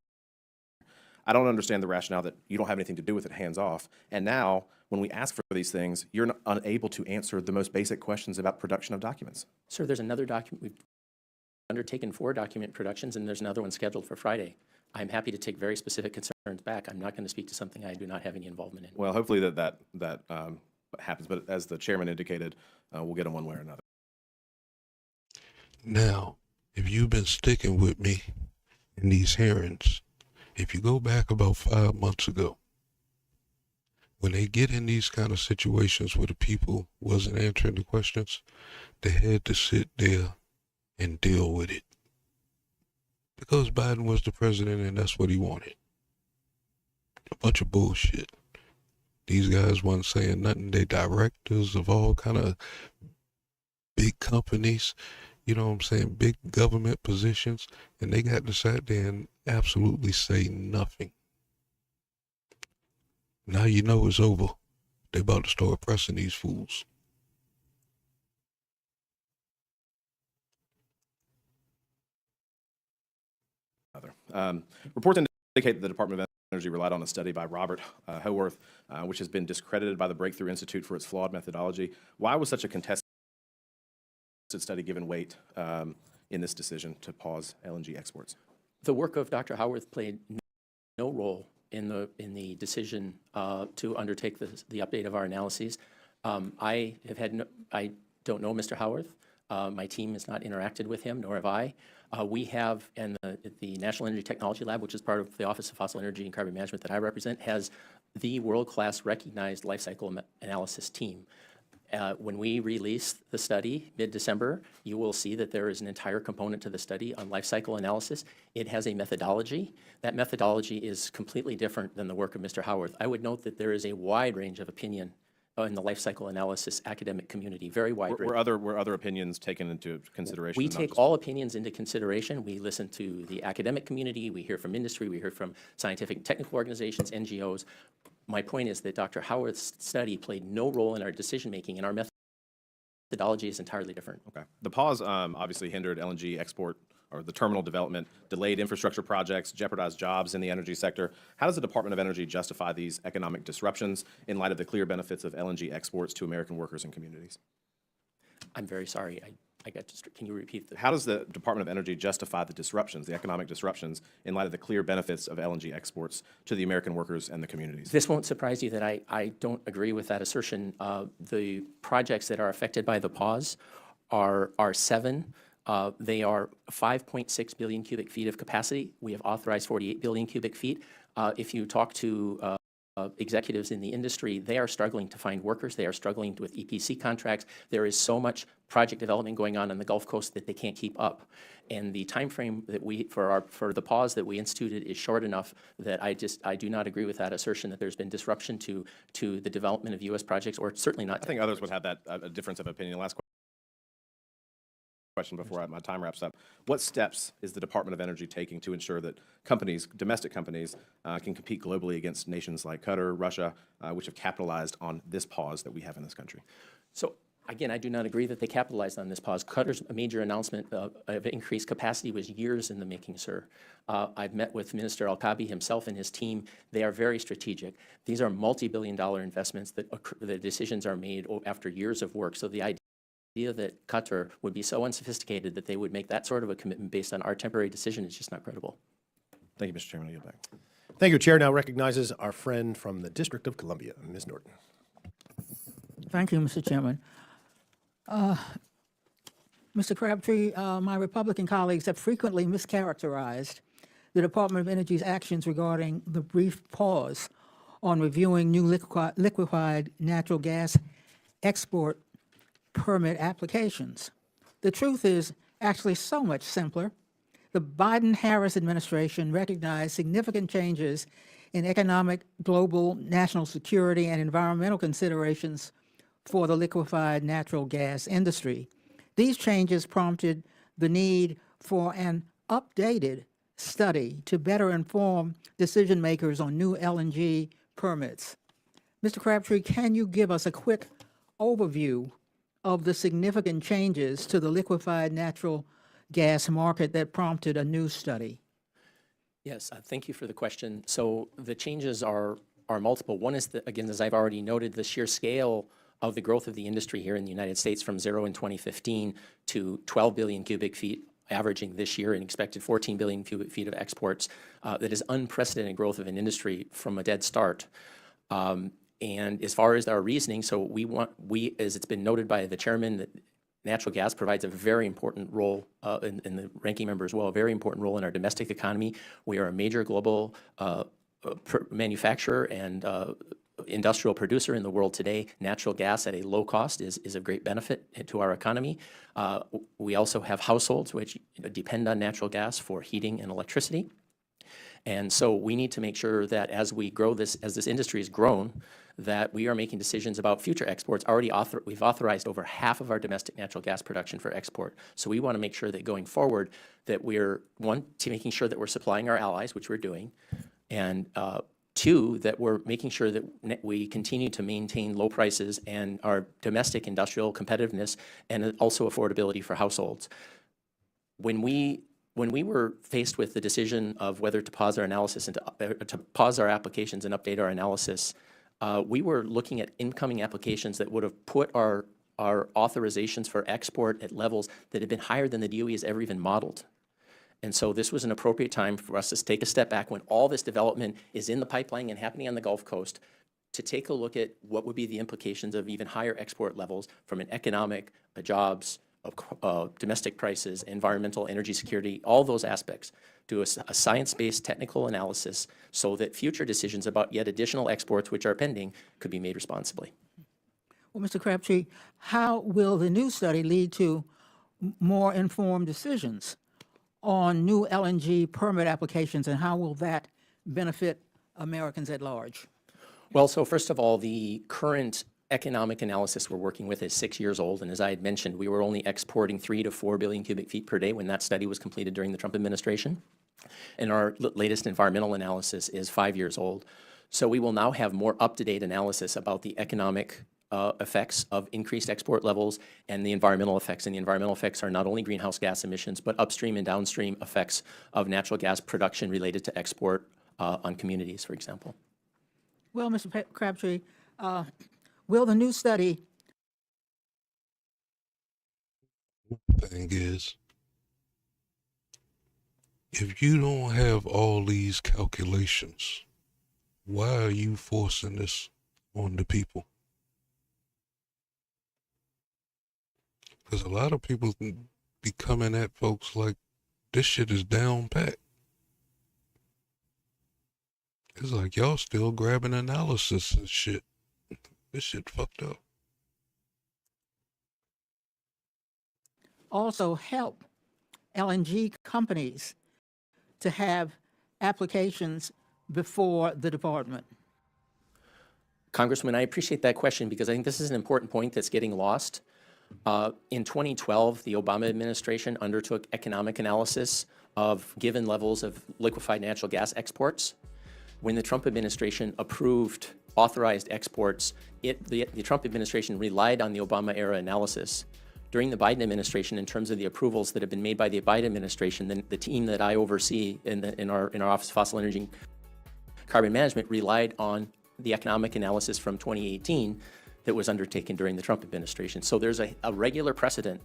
I don't understand the rationale that you don't have anything to do with it, hands off. And now, when we ask for these things, you're unable to answer the most basic questions about production of documents. Sir, there's another document. We've undertaken 4 document productions, and there's another one scheduled for Friday. I'm happy to take very specific concerns back. I'm not going to speak to something I do not have any involvement in. Well, hopefully that happens, but as the chairman indicated, we'll get them one way or another. Now, if you've been sticking with me in these hearings, if you go back about 5 months ago, when they get in these kind of situations where the people wasn't answering the questions, they had to sit there and deal with it. Because Biden was the president and that's what he wanted. A bunch of bullshit. These guys weren't saying nothing. They directors of all kind of big companies, you know what I'm saying, big government positions, and they got to sit there and absolutely say nothing. Now you know it's over. They about to start pressing these fools. Reports indicate that the Department of Energy relied on a study by Robert Howarth, which has been discredited by the Breakthrough Institute for its flawed methodology. Why was such a contested study given weight in this decision to pause LNG exports? The work of Dr. Howarth played no role in the decision to undertake the update of our analyses. I don't know Mr. Howarth. My team has not interacted with him, nor have I. We have, and the National Energy Technology Lab, which is part of the Office of Fossil Energy and Carbon Management that I represent, has the world-class recognized life cycle analysis team. When we release the study mid-December, you will see that there is an entire component to the study on life cycle analysis. It has a methodology. That methodology is completely different than the work of Mr. Howarth. I would note that there is a wide range of opinion in the life cycle analysis academic community, very wide range. Were other opinions taken into consideration? We take all opinions into consideration. We listen to the academic community. We hear from industry. We hear from scientific and technical organizations, NGOs. My point is that Dr. Howarth's study played no role in our decision-making, and our methodology is entirely different. Okay. The pause obviously hindered LNG export or the terminal development, delayed infrastructure projects, jeopardized jobs in the energy sector. How does the Department of Energy justify these economic disruptions in light of the clear benefits of LNG exports to American workers and communities? I'm very sorry. I got just, can you repeat that? How does the Department of Energy justify the disruptions, the economic disruptions, in light of the clear benefits of LNG exports to the American workers and the communities? This won't surprise you that I don't agree with that assertion. The projects that are affected by the pause are seven. They are 5.6 billion cubic feet of capacity. We have authorized 48 billion cubic feet. If you talk to executives in the industry, they are struggling to find workers. They are struggling with EPC contracts. There is so much project development going on the Gulf Coast that they can't keep up. And the time frame that for the pause that we instituted is short enough that I do not agree with that assertion that there's been disruption to the development of U.S. projects, or certainly not. I think others would have that a difference of opinion. Last question before my time wraps up. What steps is the Department of Energy taking to ensure that companies, domestic companies, can compete globally against nations like Qatar, Russia, which have capitalized on this pause that we have in this country? So again, I do not agree that they capitalized on this pause. Qatar's major announcement of increased capacity was years in the making, sir. I've met with Minister Al-Kabi himself and his team. They are very strategic. These are multi-billion-dollar investments that the decisions are made after years of work. So the idea that Qatar would be so unsophisticated that they would make that sort of a commitment based on our temporary decision is just not credible. Thank you, Mr. Chairman. I yield back. Thank you. Chair now recognizes our friend from the District of Columbia, Ms. Norton. Thank you, Mr. Chairman. Mr. Crabtree, my Republican colleagues have frequently mischaracterized the Department of Energy's actions regarding the brief pause on reviewing new liquefied natural gas export permit applications. The truth is actually so much simpler. The Biden-Harris administration recognized significant changes in economic, global, national security, and environmental considerations for the liquefied natural gas industry. These changes prompted the need for an updated study to better inform decision makers on new LNG permits. Mr. Crabtree, can you give us a quick overview of the significant changes to the liquefied natural gas market that prompted a new study? Yes, thank you for the question. So the changes are multiple. One is, again, as I've already noted, the sheer scale of the growth of the industry here in the United States from 0 in 2015 to 12 billion cubic feet averaging this year and expected 14 billion cubic feet of exports. That is unprecedented growth of an industry from a dead start. And as far as our reasoning, so we, as it's been noted by the chairman, that natural gas provides a very important role, in the ranking member as well, a very important role in our domestic economy. We are a major global manufacturer and industrial producer in the world today, natural gas at a low cost is of great benefit to our economy. We also have households which depend on natural gas for heating and electricity. And so we need to make sure that as we grow this, as this industry has grown, that we are making decisions about future exports. We've authorized over half of our domestic natural gas production for export. So we want to make sure that going forward that we're, one, making sure that we're supplying our allies, which we're doing, and two, that we're making sure that we continue to maintain low prices and our domestic industrial competitiveness and also affordability for households. When we were faced with the decision of whether to pause our analysis and to pause our applications and update our analysis, we were looking at incoming applications that would have put our authorizations for export at levels that had been higher than the DOE has ever even modeled. And so this was an appropriate time for us to take a step back when all this development is in the pipeline and happening on the Gulf Coast to take a look at what would be the implications of even higher export levels from an economic, jobs, domestic prices, environmental, energy security, all those aspects, do a science-based technical analysis so that future decisions about yet additional exports which are pending could be made responsibly. Well, Mr. Crabtree, how will the new study lead to more informed decisions on new LNG permit applications, and how will that benefit Americans at large? Well, so first of all, the current economic analysis we're working with is 6 years old, and as I had mentioned, we were only exporting 3 to 4 billion cubic feet per day when that study was completed during the Trump administration. And our latest environmental analysis is 5 years old. So we will now have more up-to-date analysis about the economic effects of increased export levels and the environmental effects. And the environmental effects are not only greenhouse gas emissions, but upstream and downstream effects of natural gas production related to export on communities, for example. Well, Mr. Crabtree, will the new study... Thing is, if you don't have all these calculations, why are you forcing this on the people? Because a lot of people be coming at folks like, this shit is down pat. It's like y'all still grabbing analysis and shit. This shit fucked up. also help LNG companies to have applications before the department? Congressman, I appreciate that question because I think this is an important point that's getting lost. In 2012, the Obama administration undertook economic analysis of given levels of liquefied natural gas exports. When the Trump administration approved authorized exports, the Trump administration relied on the Obama-era analysis. During the Biden administration, in terms of the approvals that have been made by the Biden administration, the team that I oversee in our Office of Fossil Energy and Carbon Management relied on the economic analysis from 2018 that was undertaken during the Trump administration. So there's a regular precedent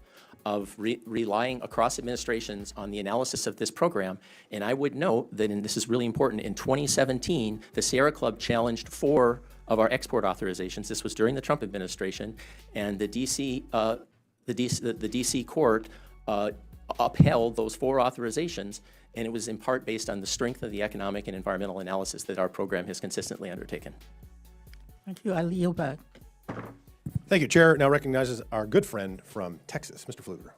of relying across administrations on the analysis of this program. And I would note that, and this is really important, in 2017, the Sierra Club challenged 4 of our export authorizations. This was during the Trump administration, and the DC court upheld those 4 authorizations, and it was in part based on the strength of the economic and environmental analysis that our program has consistently undertaken. Thank you. I yield back. Thank you, Chair. Now recognizes our good friend from Texas, Mr. Pfluger.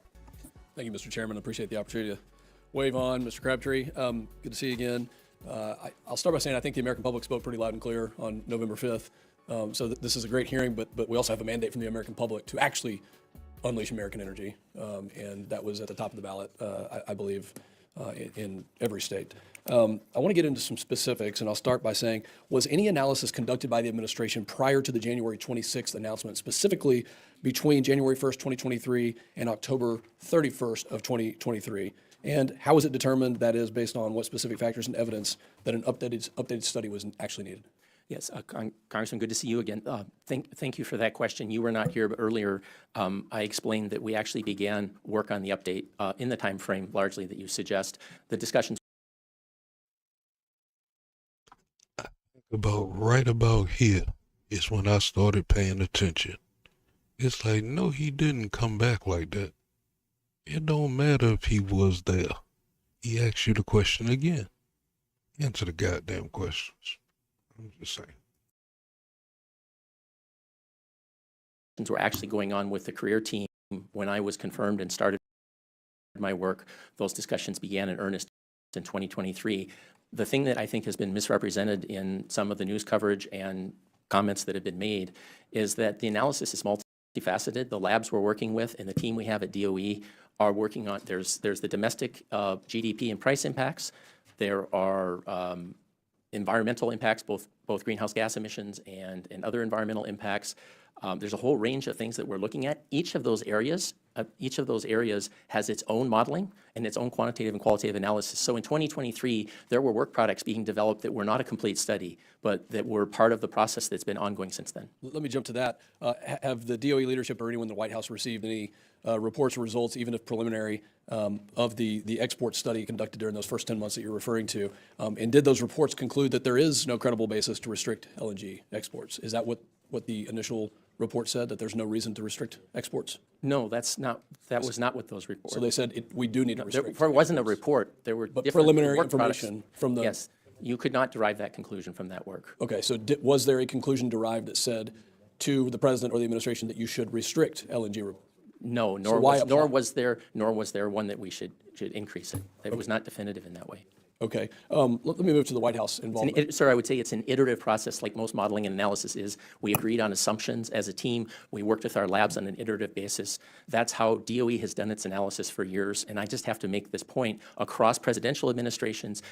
Thank you, Mr. Chairman. I appreciate the opportunity to wave on. Mr. Crabtree, good to see you again. I'll start by saying I think the American public spoke pretty loud and clear on November 5th. So this is a great hearing, but we also have a mandate from the American public to actually unleash American energy. And that was at the top of the ballot, I believe, in every state. I want to get into some specifics, and I'll start by saying, was any analysis conducted by the administration prior to the January 26th announcement, specifically between January 1st, 2023 and October 31st of 2023? And how was it determined, that is, based on what specific factors and evidence, that an updated study was actually needed? Yes, Congressman, good to see you again. Thank you for that question. You were not here, but earlier I explained that we actually began work on the update in the time frame largely that you suggest. The discussions right about here is when I started paying attention. It's like, no, he didn't come back like that. It don't matter if he was there. He asked you the question again. Answer the goddamn questions. I'm just saying. were actually going on with the career team when I was confirmed and started my work. Those discussions began in earnest in 2023. The thing that I think has been misrepresented in some of the news coverage and comments that have been made is that the analysis is multifaceted. The labs we're working with and the team we have at DOE are working on, there's the domestic GDP and price impacts. There are environmental impacts, both greenhouse gas emissions and other environmental impacts. There's a whole range of things that we're looking at. Each of those areas has its own modeling and its own quantitative and qualitative analysis. So in 2023, there were work products being developed that were not a complete study, but that were part of the process that's been ongoing since then. Let me jump to that. Have the DOE leadership or anyone in the White House received any reports or results, even if preliminary, of the export study conducted during those first 10 months that you're referring to? And did those reports conclude that there is no credible basis to restrict LNG exports? Is that what the initial report said, that there's no reason to restrict exports? No, that was not what those reports. So they said we do need to restrict. There wasn't a report. There were But different preliminary work products. information from the. Yes, you could not derive that conclusion from that work. Okay, so was there a conclusion derived that said to the president or the administration that you should restrict LNG? No, nor was there one that we should increase it. It was not definitive in that way. Okay, let me move to the White House involvement. Sir, I would say it's an iterative process like most modeling and analysis is. We agreed on assumptions as a team. We worked with our labs on an iterative basis. That's how DOE has done its analysis for years. And I just have to make this point. Across presidential administrations,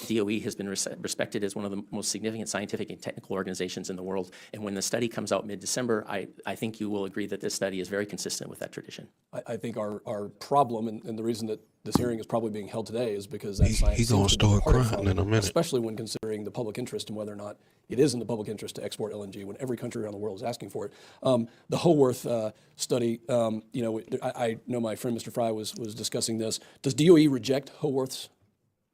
DOE has been respected as one of the most significant scientific and technical organizations in the world. And when the study comes out mid-December, I think you will agree that this study is very consistent with that tradition. I think our problem, and the reason that this hearing is probably being held today is because that science He's going to start crying in a minute. Especially when considering the public interest and whether or not it is in the public interest to export LNG when every country around the world is asking for it. The Howarth study, I know my friend Mr. Fry was discussing this. Does DOE reject Howarth's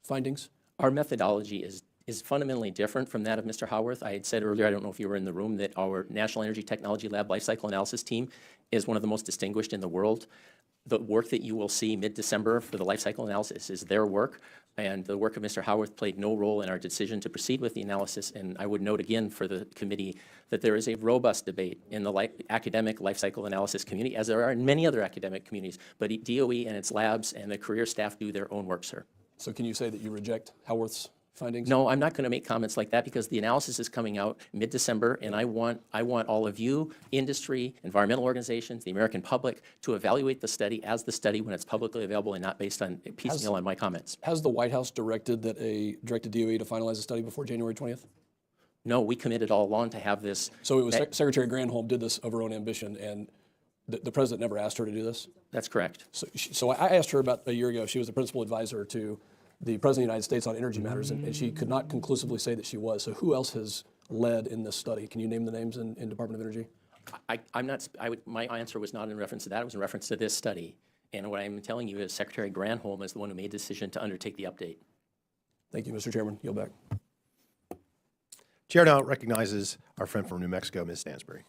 findings? Our methodology is fundamentally different from that of Mr. Howarth. I had said earlier, I don't know if you were in the room, that our National Energy Technology Lab Life Cycle Analysis team is one of the most distinguished in the world. The work that you will see mid-December for the life cycle analysis is their work, and the work of Mr. Howarth played no role in our decision to proceed with the analysis. And I would note again for the committee that there is a robust debate in the academic life cycle analysis community, as there are in many other academic communities, but DOE and its labs and the career staff do their own work, sir. So can you say that you reject Howarth's findings? No, I'm not going to make comments like that because the analysis is coming out mid-December, and I want all of you, industry, environmental organizations, the American public, to evaluate the study as the study when it's publicly available and not based on piecemeal on my comments. Has the White House directed DOE to finalize the study before January 20th? No, we committed all along to have this. So it was Secretary Granholm did this of her own ambition, and the president never asked her to do this? That's correct. So I asked her about a year ago. She was the principal advisor to the President of the United States on energy matters, and she could not conclusively say that she was. So who else has led in this study? Can you name the names in Department of Energy? My answer was not in reference to that. It was in reference to this study. And what I'm telling you is Secretary Granholm is the one who made the decision to undertake the update. Thank you, Mr. Chairman. Yield back. Chair now recognizes our friend from New Mexico, Ms. Stansbury.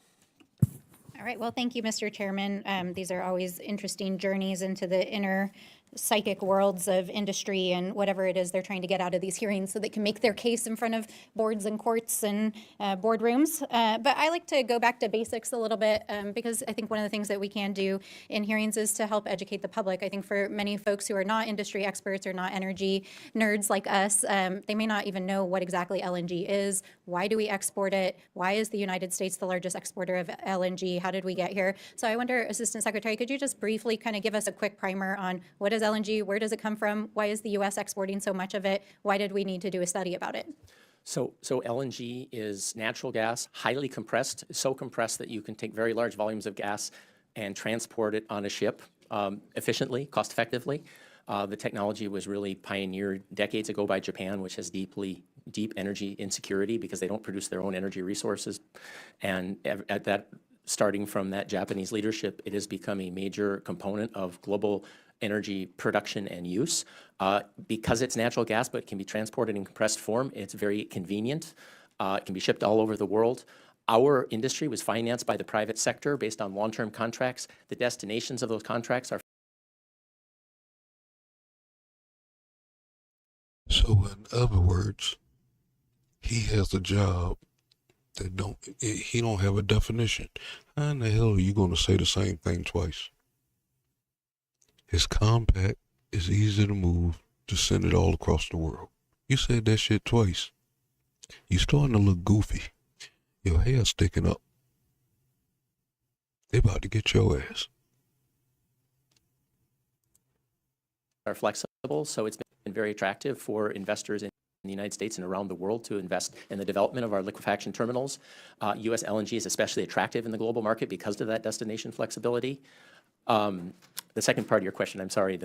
All right, well, thank you, Mr. Chairman. These are always interesting journeys into the inner psychic worlds of industry and whatever it is they're trying to get out of these hearings so they can make their case in front of boards and courts and boardrooms. But I like to go back to basics a little bit because I think one of the things that we can do in hearings is to help educate the public. I think for many folks who are not industry experts or not energy nerds like us, they may not even know what exactly LNG is. Why do we export it? Why is the United States the largest exporter of LNG? How did we get here? So I wonder, Assistant Secretary, could you just briefly kind of give us a quick primer on what is LNG? Where does it come from? Why is the U.S. exporting so much of it? Why did we need to do a study about it? So LNG is natural gas, highly compressed, so compressed that you can take very large volumes of gas and transport it on a ship efficiently, cost effectively. The technology was really pioneered decades ago by Japan, which has deep energy insecurity because they don't produce their own energy resources. And starting from that Japanese leadership, it has become a major component of global energy production and use. Because it's natural gas, but it can be transported in compressed form, it's very convenient. It can be shipped all over the world. Our industry was financed by the private sector based on long-term contracts. The destinations of those contracts are. So in other words, he has a job that he don't have a definition. How in the hell are you going to say the same thing twice? It's compact, it's easy to move, to send it all across the world. You said that shit twice. You starting to look goofy. Your hair's sticking up. They about to get your ass. Are flexible, so it's been very attractive for investors in the United States and around the world to invest in the development of our liquefaction terminals. U.S. LNG is especially attractive in the global market because of that destination flexibility. The second part of your question, I'm sorry,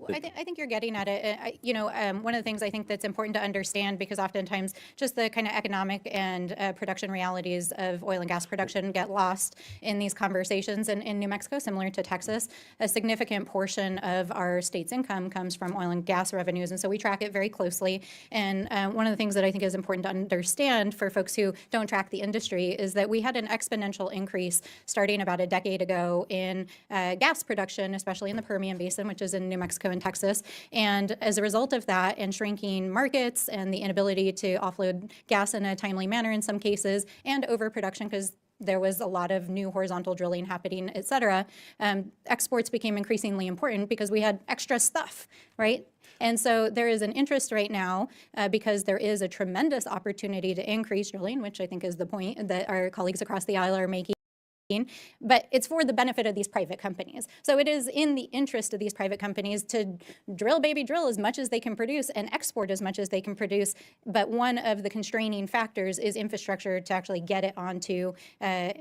I think you're getting at it. One of the things I think that's important to understand, because oftentimes just the kind of economic and production realities of oil and gas production get lost in these conversations. And in New Mexico, similar to Texas, a significant portion of our state's income comes from oil and gas revenues. And so we track it very closely. And one of the things that I think is important to understand for folks who don't track the industry is that we had an exponential increase starting about a decade ago in gas production, especially in the Permian Basin, which is in New Mexico and Texas. And as a result of that and shrinking markets and the inability to offload gas in a timely manner in some cases, and overproduction because there was a lot of new horizontal drilling happening, et cetera, exports became increasingly important because we had extra stuff, right? And so there is an interest right now because there is a tremendous opportunity to increase drilling, which I think is the point that our colleagues across the aisle are making. But it's for the benefit of these private companies. So it is in the interest of these private companies to drill, baby, drill as much as they can produce and export as much as they can produce. But one of the constraining factors is infrastructure to actually get it onto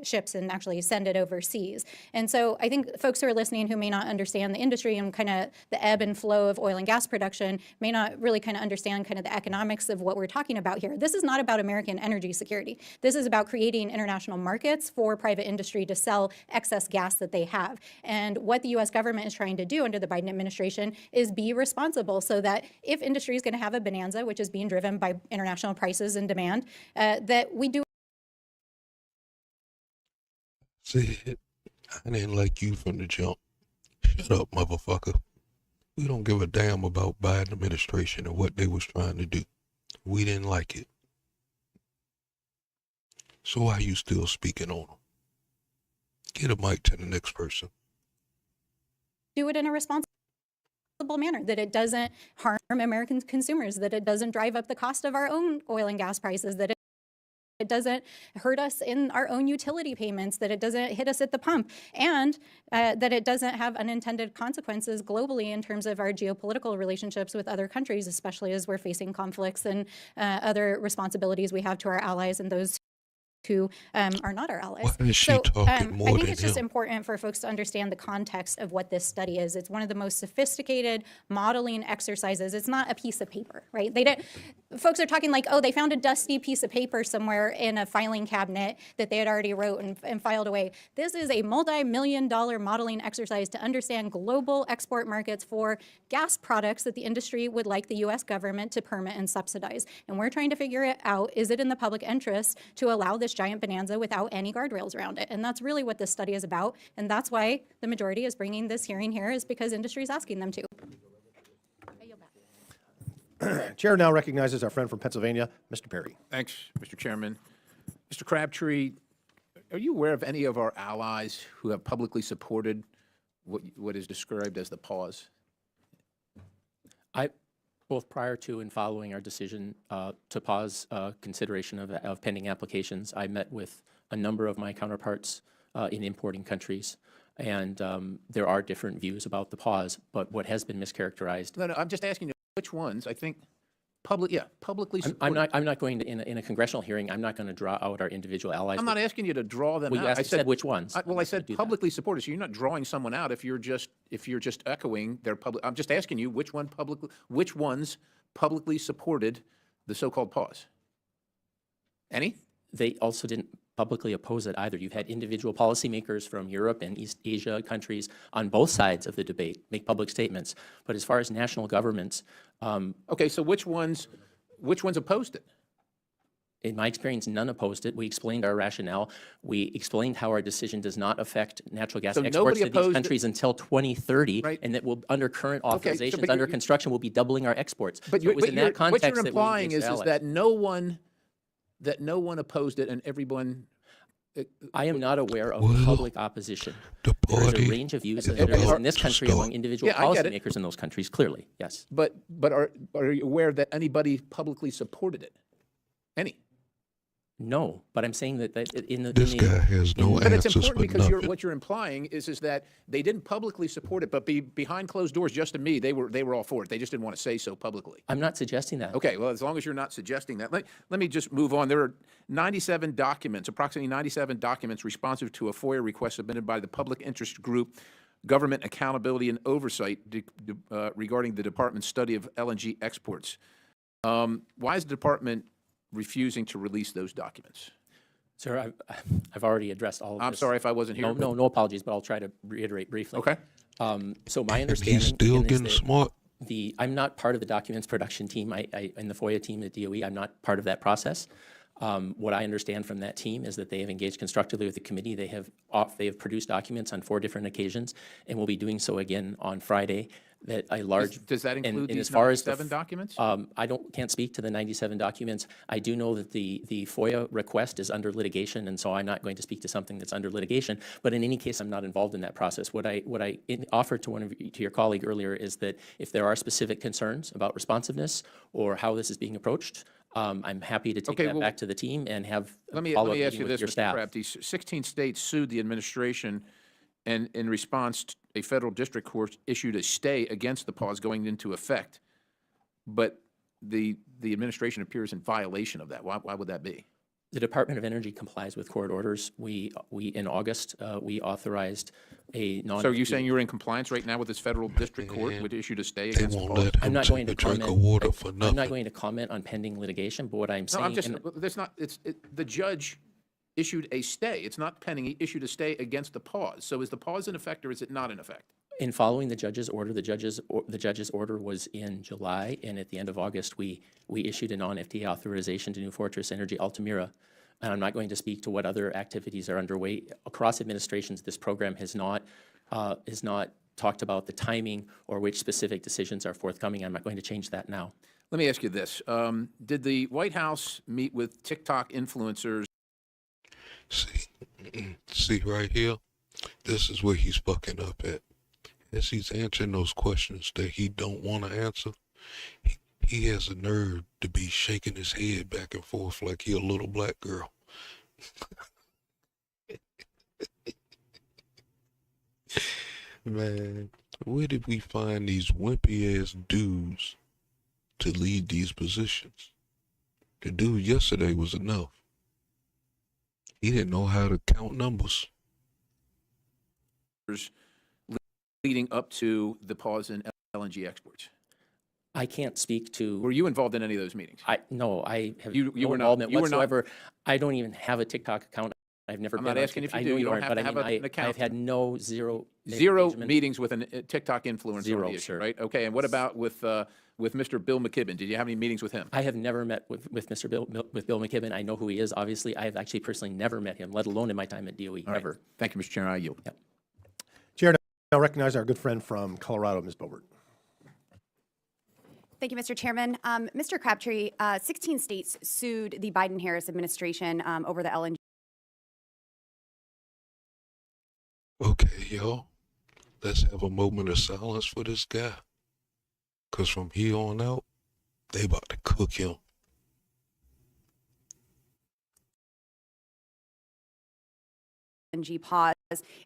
ships and actually send it overseas. And so I think folks who are listening who may not understand the industry and kind of the ebb and flow of oil and gas production may not really kind of understand kind of the economics of what we're talking about here. This is not about American energy security. This is about creating international markets for private industry to sell excess gas that they have. And what the U.S. government is trying to do under the Biden administration is be responsible so that if industry is going to have a bonanza, which is being driven by international prices and demand, that we do. See, I didn't like you from the jump. Shut up, motherfucker. We don't give a damn about Biden administration and what they was trying to do. We didn't like it. So why are you still speaking on them? Get a mic to the next person. Do it in a responsible manner, that it doesn't harm American consumers, that it doesn't drive up the cost of our own oil and gas prices, that it doesn't hurt us in our own utility payments, that it doesn't hit us at the pump, and that it doesn't have unintended consequences globally in terms of our geopolitical relationships with other countries, especially as we're facing conflicts and other responsibilities we have to our allies and those who are not our allies. Why is she talking more I think than it's just him? important for folks to understand the context of what this study is. It's one of the most sophisticated modeling exercises. It's not a piece of paper, right? Folks are talking like, oh, they found a dusty piece of paper somewhere in a filing cabinet that they had already wrote and filed away. This is a multi-million-dollar modeling exercise to understand global export markets for gas products that the industry would like the U.S. government to permit and subsidize. And we're trying to figure it out. Is it in the public interest to allow this giant bonanza without any guardrails around it? And that's really what this study is about. And that's why the majority is bringing this hearing here, is because industry is asking them to. Chair now recognizes our friend from Pennsylvania, Mr. Perry. Thanks, Mr. Chairman. Mr. Crabtree, are you aware of any of our allies who have publicly supported what is described as the pause? Both prior to and following our decision to pause consideration of pending applications, I met with a number of my counterparts in importing countries, and there are different views about the pause, but what has been mischaracterized. No, I'm just asking you which ones. I think publicly supported. I'm not going to, in a congressional hearing, I'm not going to draw out our individual allies. I'm not asking you to draw them Well, out. you said which ones. I said publicly supported. So you're not drawing someone out if you're just echoing their public. I'm just asking you which ones publicly supported the so-called pause. Any? They also didn't publicly oppose it either. You've had individual policymakers from Europe and East Asia countries on both sides of the debate make public statements. But as far as national governments, okay, so which ones opposed it? in my experience, none opposed it. We explained our rationale. We explained how our decision does not affect natural gas So exports nobody to these opposed countries until 2030, Right. and that will, under current Okay, so authorizations, but under you're- construction, we'll be doubling our exports. But So it was in that what context you're that we implying engaged is allies. that no one that no one opposed it and everyone. I am not aware of Well, public opposition. the There is a party range of views is that there is about in this to country start. among individual Yeah, I get it. policymakers in those countries, clearly, yes. But are you aware that anybody publicly supported it? Any? No, but I'm saying that in the... This in the- guy has no But it's answers for important because nothing. what you're implying is that they didn't publicly support it, but behind closed doors, just to me, they were all for it. They just didn't want to say so publicly. I'm not suggesting that. Okay, well, as long as you're not suggesting that, let me just move on. There are 97 documents, approximately 97 documents responsive to a FOIA request submitted by the public interest group, Government Accountability and Oversight, regarding the department's study of LNG exports. Why is the department refusing to release those documents? Sir, I've already addressed all of this. I'm sorry if I wasn't here. No apologies, but I'll try to reiterate briefly. Okay. So my And understanding he's still again, is getting that smart. I'm not part of the documents production team. In the FOIA team at DOE, I'm not part of that process. What I understand from that team is that they have engaged constructively with the committee. They have produced documents on 4 different occasions and will be doing so again on Friday. That a large Does that and include these as far as 97 documents? I can't speak to the 97 documents. I do know that the FOIA request is under litigation, and so I'm not going to speak to something that's under litigation. But in any case, I'm not involved in that process. What I offered to your colleague earlier is that if there are specific concerns about responsiveness or how this is being approached, I'm happy to take that back to the team and have Let me follow-up ask meeting you with this, your Mr. staff. Crabtree. 16 states sued the administration, and in response, a federal district court issued a stay against the pause going into effect. But the administration appears in violation of that. Why would that be? The Department of Energy complies with court orders. We in August, we authorized a non. So are you saying you're in compliance right now with this federal district court, which issued a stay They against the won't pause? let I'm him not going take to a drink comment. of water for I'm nothing. not going to comment on pending litigation, but what I'm No, saying. I'm just, and- there's not, the judge issued a stay. It's not pending. He issued a stay against the pause. So is the pause in effect or is it not in effect? In following the judge's order, the judge's order was in July, and at the end of August, we issued a non-FTA authorization to New Fortress Energy Altamira. And I'm not going to speak to what other activities are underway across administrations. This program has not talked about the timing or which specific decisions are forthcoming. I'm not going to change that now. Let me ask you this. Did the White House meet with TikTok influencers? See right here, this is where he's fucking up at. As he's answering those questions that he don't want to answer, he has a nerve to be shaking his head back and forth like he a little black girl. Man, where did we find these wimpy ass dudes to lead these positions? The dude yesterday was enough. He didn't know how to count numbers. Leading up to the pause in LNG exports? I can't speak to. Were you involved in any of those meetings? No, I have You no were not- involvement you were not- whatsoever. I don't even have a TikTok account. I've never I'm been not on asking if you I do. know You don't aren't, have but to have I mean, an account. I've had zero Zero engagement. meetings with a TikTok influencer Zero, on the issue, sir. right? Okay, and what about with Mr. Bill McKibben? Did you have any meetings with him? I have never met with Mr. Bill McKibben. I know who he is, obviously. I have actually personally never met him, let alone in my time at DOE, All right. ever. Thank you, Mr. Chairman. I yield. Yep. Chair, now recognize our good friend from Colorado, Ms. Boebert. Thank you, Mr. Chairman. Mr. Crabtree, 16 states sued the Biden-Harris administration over the LNG. Okay, y'all, let's have a moment of silence for this guy. Because from here on out, they about to cook him. LNG pause,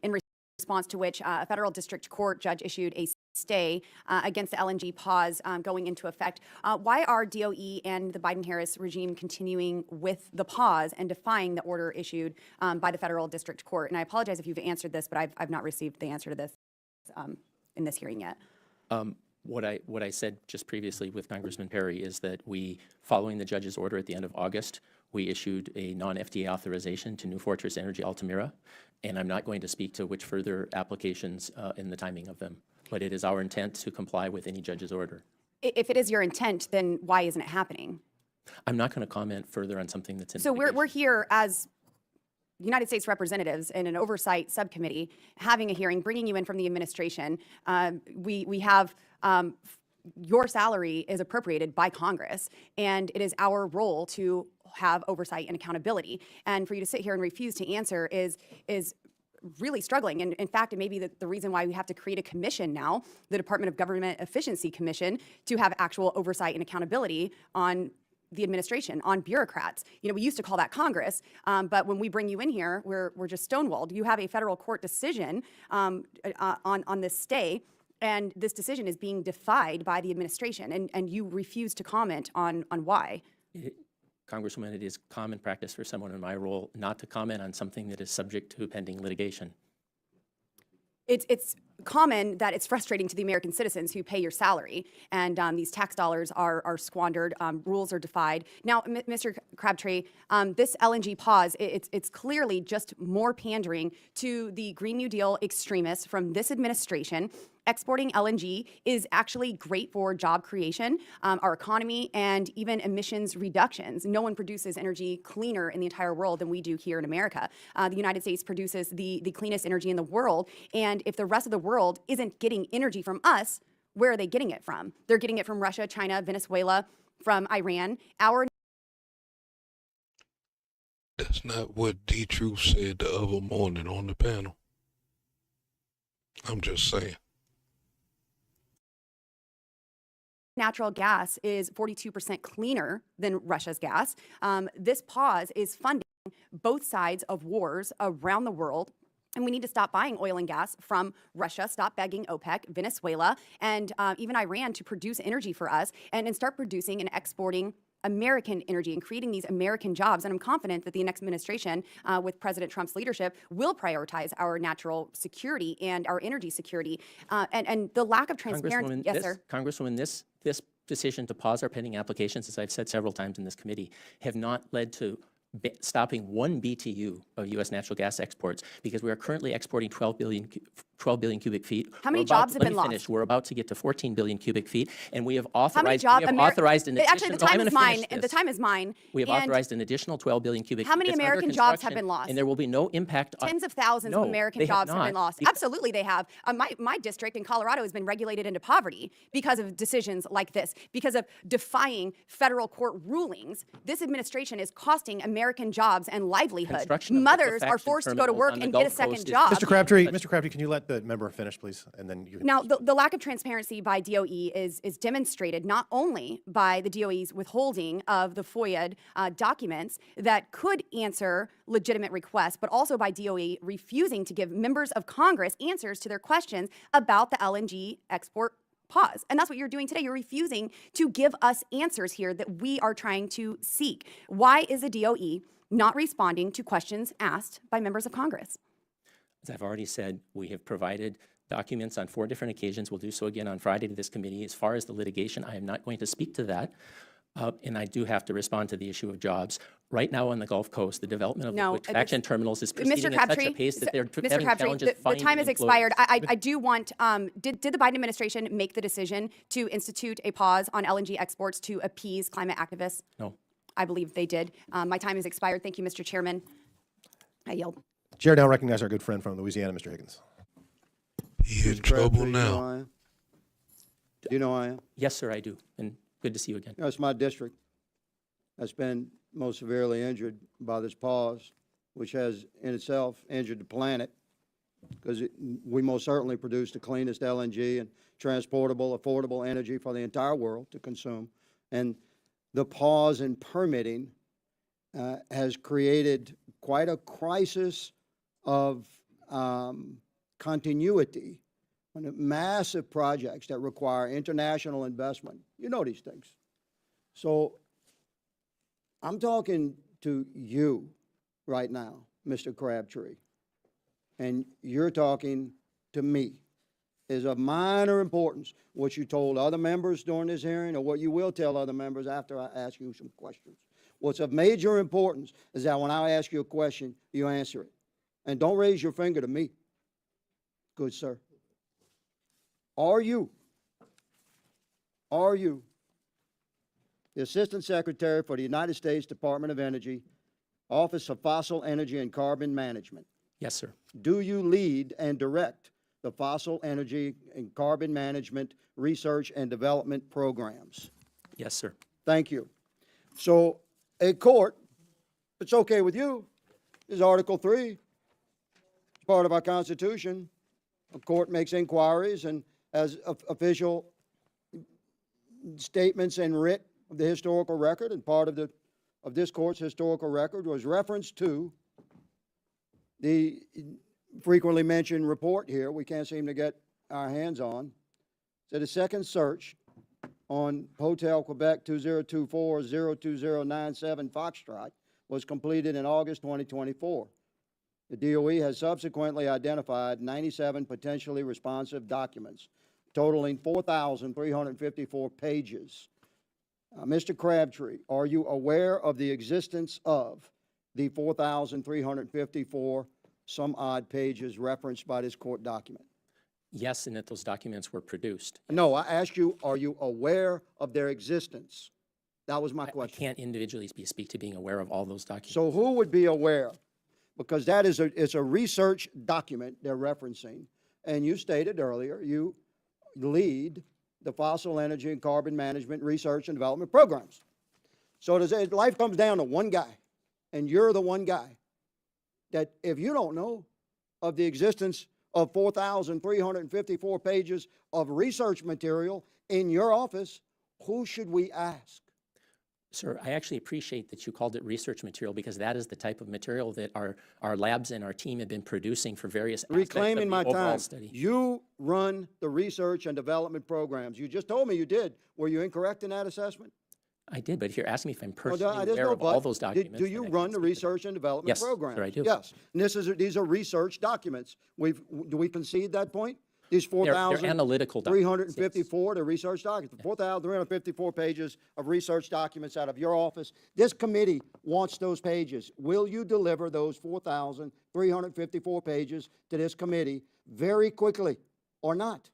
in response to which a federal district court judge issued a stay against the LNG pause going into effect. Why are DOE and the Biden-Harris regime continuing with the pause and defying the order issued by the federal district court? And I apologize if you've answered this, but I've not received the answer to this in this hearing yet. What I said just previously with Congressman Perry is that following the judge's order at the end of August, we issued a non-FTA authorization to New Fortress Energy Altamira, and I'm not going to speak to which further applications in the timing of them, but it is our intent to comply with any judge's order. If it is your intent, then why isn't it happening? I'm not going to comment further on something that's in So we're litigation. here as United States representatives in an oversight subcommittee, having a hearing, bringing you in from the administration. We have your salary is appropriated by Congress, and it is our role to have oversight and accountability. And for you to sit here and refuse to answer is really struggling. And in fact, it may be the reason why we have to create a commission now, the Department of Government Efficiency Commission, to have actual oversight and accountability on the administration, on bureaucrats. You know, we used to call that Congress, but when we bring you in here, we're just stonewalled. You have a federal court decision on this stay, and this decision is being defied by the administration, and you refuse to comment on why. Congresswoman, it is common practice for someone in my role not to comment on something that is subject to pending litigation. It's common that it's frustrating to the American citizens who pay your salary, and these tax dollars are squandered, rules are defied. Now, Mr. Crabtree, this LNG pause, it's clearly just more pandering to the Green New Deal extremists from this administration. Exporting LNG is actually great for job creation, our economy, and even emissions reductions. No one produces energy cleaner in the entire world than we do here in America. The United States produces the cleanest energy in the world, and if the rest of the world isn't getting energy from us, where are they getting it from? They're getting it from Russia, China, Venezuela, from Iran. That's not what D-Truth said the other morning on the panel. I'm just saying. Natural gas is 42% cleaner than Russia's gas. This pause is funding both sides of wars around the world. And we need to stop buying oil and gas from Russia, stop begging OPEC, Venezuela, and even Iran to produce energy for us, and start producing and exporting American energy and creating these American jobs. And I'm confident that the next administration, with President Trump's leadership, will prioritize our natural security and our energy security. And the lack of transparency. Yes, sir. Congresswoman, this decision to pause our pending applications, as I've said several times in this committee, have not led to stopping 1 BTU of U.S. natural gas exports, because we are currently exporting 12 billion cubic feet. How many jobs have been lost? We're about to get to 14 billion cubic feet, and we have authorized. How many jobs? Authorized an additional. Actually, the time is mine. The time is mine. We have authorized an additional 12 billion cubic feet. How many American jobs have been lost? And there will be no impact. Tens of thousands of American jobs have been lost. Absolutely, they have. My district in Colorado has been regulated into poverty because of decisions like this, because of defying federal court rulings. This administration is costing American jobs and livelihood. Mothers are forced to go to work and get a second job. Mr. Crabtree, can you let the member finish, please? And then you can. Now, the lack of transparency by DOE is demonstrated not only by the DOE's withholding of the FOIA documents that could answer legitimate requests, but also by DOE refusing to give members of Congress answers to their questions about the LNG export pause. And that's what you're doing today. You're refusing to give us answers here that we are trying to seek. Why is the DOE not responding to questions asked by members of Congress? As I've already said, we have provided documents on 4 different occasions. We'll do so again on Friday to this committee. As far as the litigation, I am not going to speak to that. And I do have to respond to the issue of jobs. Right now on the Gulf Coast, the development of liquefaction terminals is proceeding at such a pace that they're having challenges the time has expired. I do want, did the Biden administration make the decision to institute a pause on LNG exports to appease climate activists? No. I believe they did. My time has expired. Thank you, Mr. Chairman. I yield. Chair now recognize our good friend from Louisiana, Mr. Higgins. He in trouble now. Do you know I am? Yes, sir, I do. And good to see you again. That's my district that's been most severely injured by this pause, which has in itself injured the planet, because we most certainly produce the cleanest LNG and transportable, affordable energy for the entire world to consume. And the pause in permitting has created quite a crisis of continuity on massive projects that require international investment. You know these things. So I'm talking to you right now, Mr. Crabtree, and you're talking to me. Is of minor importance what you told other members during this hearing, or what you will tell other members after I ask you some questions. What's of major importance is that when I ask you a question, you answer it. And don't raise your finger to me. Good sir. Are you the Assistant Secretary for the United States Department of Energy, Office of Fossil Energy and Carbon Management? Yes, sir. Do you lead and direct the fossil energy and carbon management research and development programs? Yes, sir. Thank you. So a court it's okay with you, is Article 3. It's part of our Constitution. A court makes inquiries and has official statements and writ of the historical record, and part of this court's historical record was reference to the frequently mentioned report here we can't seem to get our hands on. So the second search on Hotel Quebec 2024-02097 Foxtrot was completed in August 2024. The DOE has subsequently identified 97 potentially responsive documents, totaling 4,354 pages. Mr. Crabtree, are you aware of the existence of the 4,354 some odd pages referenced by this court document? Yes, and that those documents were produced. No, I asked you, are you aware of their existence? That was my I question. can't individually speak to being aware of all those documents. So who would be aware? Because that is it's a research document they're referencing. And you stated earlier, you lead the fossil energy and carbon management research and development programs. So life comes down to one guy, and you're the one guy that if you don't know of the existence of 4,354 pages of research material in your office, who should we ask? Sir, I actually appreciate that you called it research material, because that is the type of material that our labs and our team have been producing for various aspects Reclaiming of my the overall time. study. You run the research and development programs. You just told me you did. Were you incorrect in that assessment? I did, but if you're asking me if I'm Well, personally there's aware no of all but. those documents. Do you then I run can't the speak to that. research and development Yes, programs? sir, I do. Yes. And these are research documents. Do we concede that point? These They're analytical documents. 354 to research documents, 4,354 pages of research documents out of your office. This committee wants those pages. Will you deliver those 4,354 pages to this committee very quickly or not?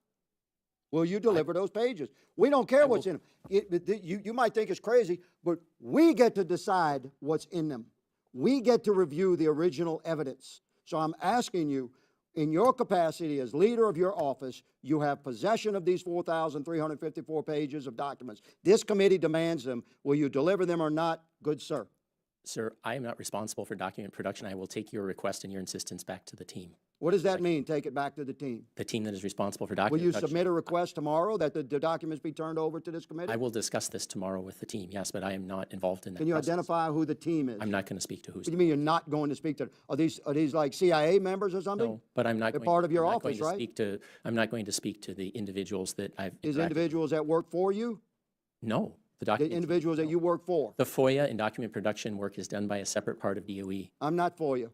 Will you deliver those pages? We don't care what's in them. You might think it's crazy, but we get to decide what's in them. We get to review the original evidence. So I'm asking you, in your capacity as leader of your office, you have possession of these 4,354 pages of documents. This committee demands them. Will you deliver them or not, good sir? Sir, I am not responsible for document production. I will take your request and your insistence back to the team. What does that mean, take it back to the team? The team that is responsible for Will document you production. submit a request tomorrow that the documents be turned over to this committee? I will discuss this tomorrow with the team, yes, but I am not involved in that Can you process. identify who the team is? I'm not going to speak to who's. What do you mean you're not going to speak to? Are these like CIA members or something? No, but I'm not. They're going, part of your I'm not office, going to right? Speak to, I'm not going to speak to the individuals that I've. These interacted individuals that work for you? with. No, the The document. individuals that you work for? The FOIA and document production work is done by a separate part of DOE. I'm not for you.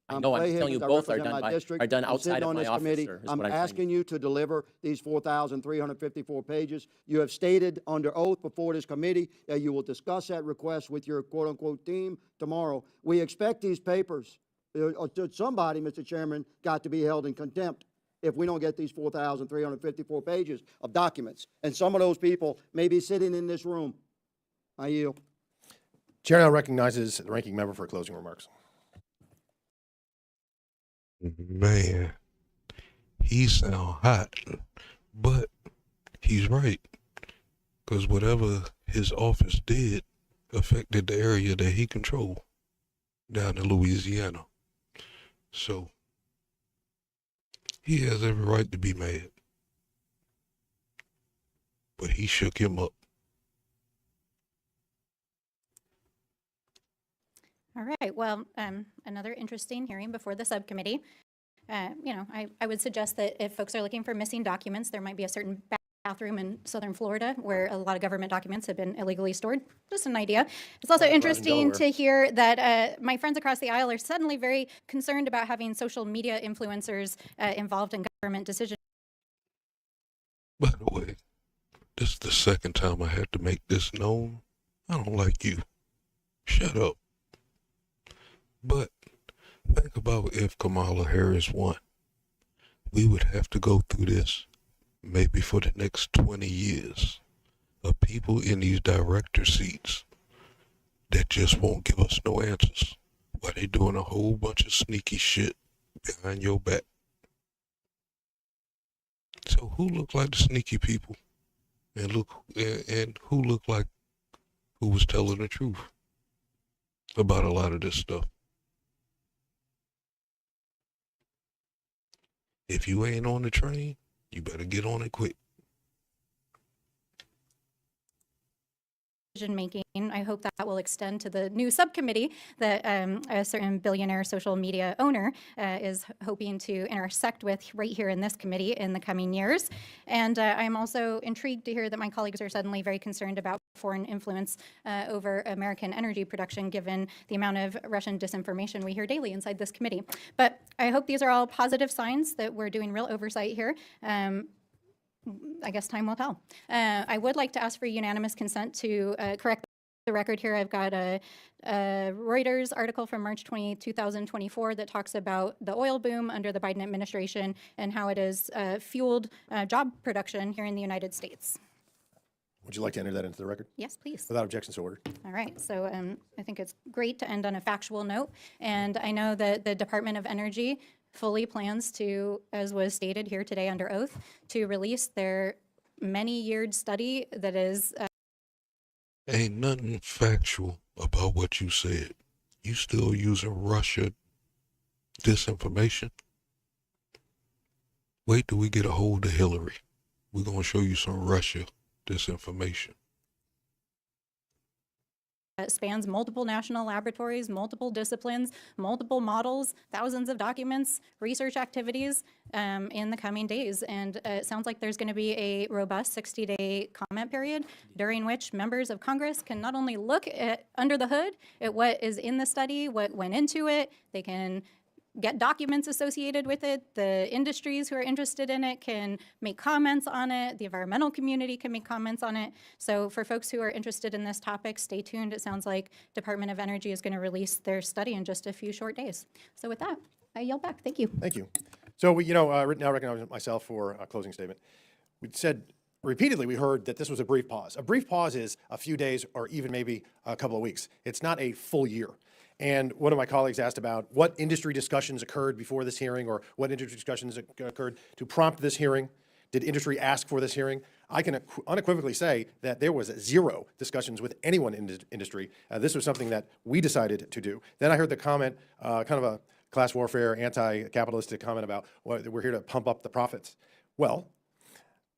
I know, I'm Clay telling you, Higgins, I both are represent done my by, district. are done I'm outside sitting of on my this office, committee. sir, is I'm what I'm telling asking you to deliver these 4,354 pages. You have stated under oath before this committee that you will discuss that request with your quote-unquote team tomorrow. We expect these papers. Somebody, Mr. Chairman, got to be held in contempt if we don't get these 4,354 pages of documents. And some of those people may be sitting in this room. I yield. Chair now recognizes the ranking member for closing remarks. Man, he sound hot, but he's right. Because whatever his office did affected the area that he controlled down in Louisiana. So he has every right to be mad. But he shook him up. All right, well, another interesting hearing before the subcommittee. I would suggest that if folks are looking for missing documents, there might be a certain bathroom in southern Florida where a lot of government documents have been illegally stored. Just an idea. It's also interesting to hear that my friends across the aisle are suddenly very concerned about having social media influencers involved in government decisions. By the way, this is the second time I had to make this known. I don't like you. Shut up. But think about if Kamala Harris won. We would have to go through this maybe for the next 20 years of people in these director seats that just won't give us no answers while they doing a whole bunch of sneaky shit behind your back. So who look like the sneaky people? And who looked like who was telling the truth? about a lot of this stuff. If you ain't on the train, you better get on it quick. Making. I hope that will extend to the new subcommittee that a certain billionaire social media owner is hoping to intersect with right here in this committee in the coming years. And I'm also intrigued to hear that my colleagues are suddenly very concerned about foreign influence over American energy production, given the amount of Russian disinformation we hear daily inside this committee. But I hope these are all positive signs that we're doing real oversight here. I guess time will tell. I would like to ask for unanimous consent to correct the record here. I've got a Reuters article from March 28, 2024 that talks about the oil boom under the Biden administration and how it has fueled job production here in the United States. Would you like to enter that into the record? Yes, please. Without objection, so ordered. All right, so I think it's great to end on a factual note. And I know that the Department of Energy fully plans to, as was stated here today under oath, to release their many-yeared study that is... Ain't nothing factual about what you said. You still using Russia disinformation? Wait till we get a hold of Hillary. We're going to show you some Russia disinformation. Spans multiple national laboratories, multiple disciplines, multiple models, thousands of documents, research activities in the coming days. And it sounds like there's going to be a robust 60-day comment period during which members of Congress can not only look at under the hood at what is in the study, what went into it, they can get documents associated with it. The industries who are interested in it can make comments on it. The environmental community can make comments on it. So for folks who are interested in this topic, stay tuned. It sounds like Department of Energy is going to release their study in just a few short days. So with that, I yield back. Thank you. Thank you. So we, now recognize myself for a closing statement. We said repeatedly, we heard that this was a brief pause. A brief pause is a few days or even maybe a couple of weeks. It's not a full year. And one of my colleagues asked about what industry discussions occurred before this hearing, or what industry discussions occurred to prompt this hearing. Did industry ask for this hearing? I can unequivocally say that there was zero discussions with anyone in the industry. This was something that we decided to do. Then I heard the comment, kind of a class warfare, anti-capitalistic comment about, well, we're here to pump up the profits. Well,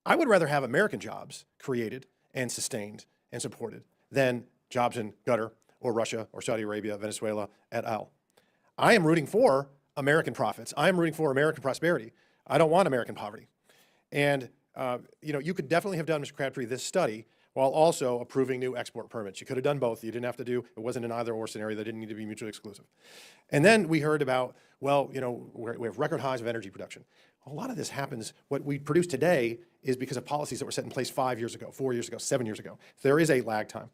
I would rather have American jobs created and sustained and supported than jobs in Qatar or Russia or Saudi Arabia, Venezuela, et al. I am rooting for American profits. I am rooting for American prosperity. I don't want American poverty. And you could definitely have done, Mr. Crabtree, this study while also approving new export permits. You could have done both. You didn't have to do, it wasn't an either or scenario. They didn't need to be mutually exclusive. And then we heard about, well, we have record highs of energy production. A lot of this happens, what we produce today is because of policies that were set in place 5 years ago, 4 years ago, 7 years ago. There is a lag time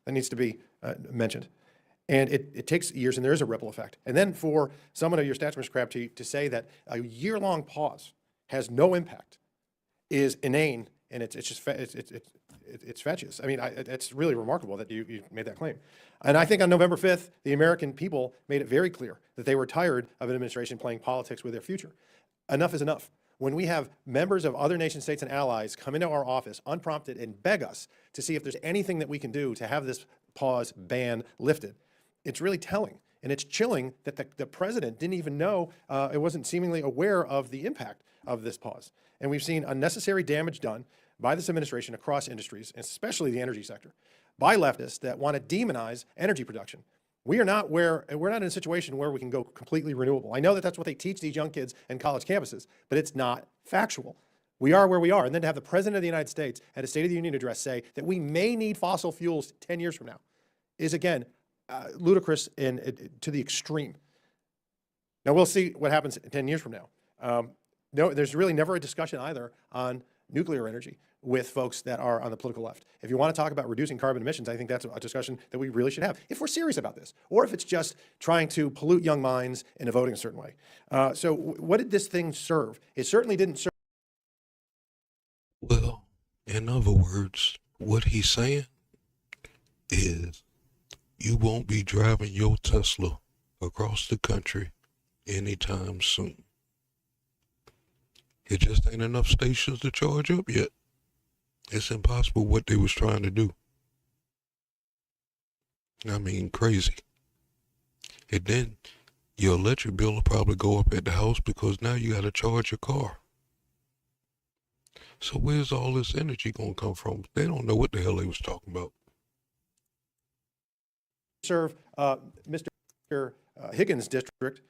that needs to be mentioned. And it takes years, and there is a ripple effect. And then for someone of your stature, Mr. Crabtree, to say that a year-long pause has no impact is inane, and it's just it's fatuous. I mean, it's really remarkable that you made that claim. And I think on November 5th, the American people made it very clear that they were tired of an administration playing politics with their future. Enough is enough. When we have members of other nation states and allies come into our office unprompted and beg us to see if there's anything that we can do to have this pause ban lifted, it's really telling. And it's chilling that the president didn't even know, it wasn't seemingly aware of the impact of this pause. And we've seen unnecessary damage done by this administration across industries, and especially the energy sector, by leftists that want to demonize energy production. We're not in a situation where we can go completely renewable. I know that that's what they teach these young kids in college campuses, but it's not factual. We are where we are. And then to have the President of the United States at a State of the Union address say that we may need fossil fuels 10 years from now is, again, ludicrous and to the extreme. Now, we'll see what happens 10 years from now. No, there's really never a discussion either on nuclear energy with folks that are on the political left. If you want to talk about reducing carbon emissions, I think that's a discussion that we really should have, if we're serious about this, or if it's just trying to pollute young minds into voting a certain way. So what did this thing serve? It certainly didn't serve. Well, in other words, what he's saying is you won't be driving your Tesla across the country anytime soon. It just ain't enough stations to charge up yet. It's impossible what they was trying to do. I mean, crazy. And then your electric bill will probably go up at the house because now you got to charge your car. So where's all this energy going to come from? They don't know what the hell they was talking about. Serve Mr. Higgins' district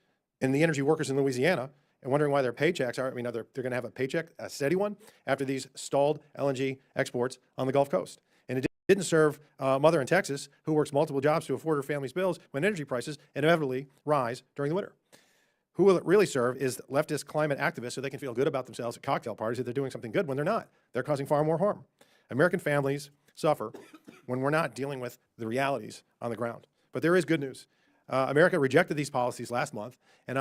and the energy workers in Louisiana, and wondering why their paychecks are, they're going to have a paycheck, a steady one, after these stalled LNG exports on the Gulf Coast. And it didn't serve mother in Texas, who works multiple jobs to afford her family's bills when energy prices inevitably rise during the winter. Who will it really serve is leftist climate activists, so they can feel good about themselves at cocktail parties that they're doing something good when they're not. They're causing far more harm. American families suffer when we're not dealing with the realities on the ground. But there is good news. America rejected these policies last month, and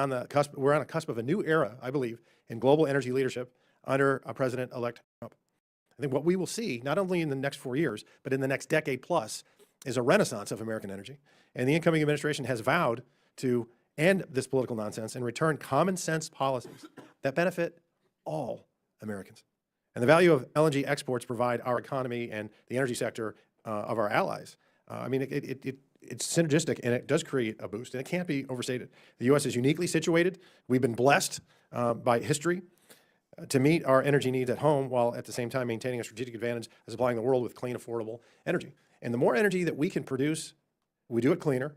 we're on the cusp of a new era, I believe, in global energy leadership under President-elect Trump. I think what we will see, not only in the next 4 years, but in the next decade plus, is a renaissance of American energy. And the incoming administration has vowed to end this political nonsense and return common sense policies that benefit all Americans. And the value of LNG exports provide our economy and the energy sector of our allies. It's synergistic, and it does create a boost, and it can't be overstated. The U.S. is uniquely situated. We've been blessed by history to meet our energy needs at home, while at the same time maintaining a strategic advantage of supplying the world with clean, affordable energy. And the more energy that we can produce, we do it cleaner,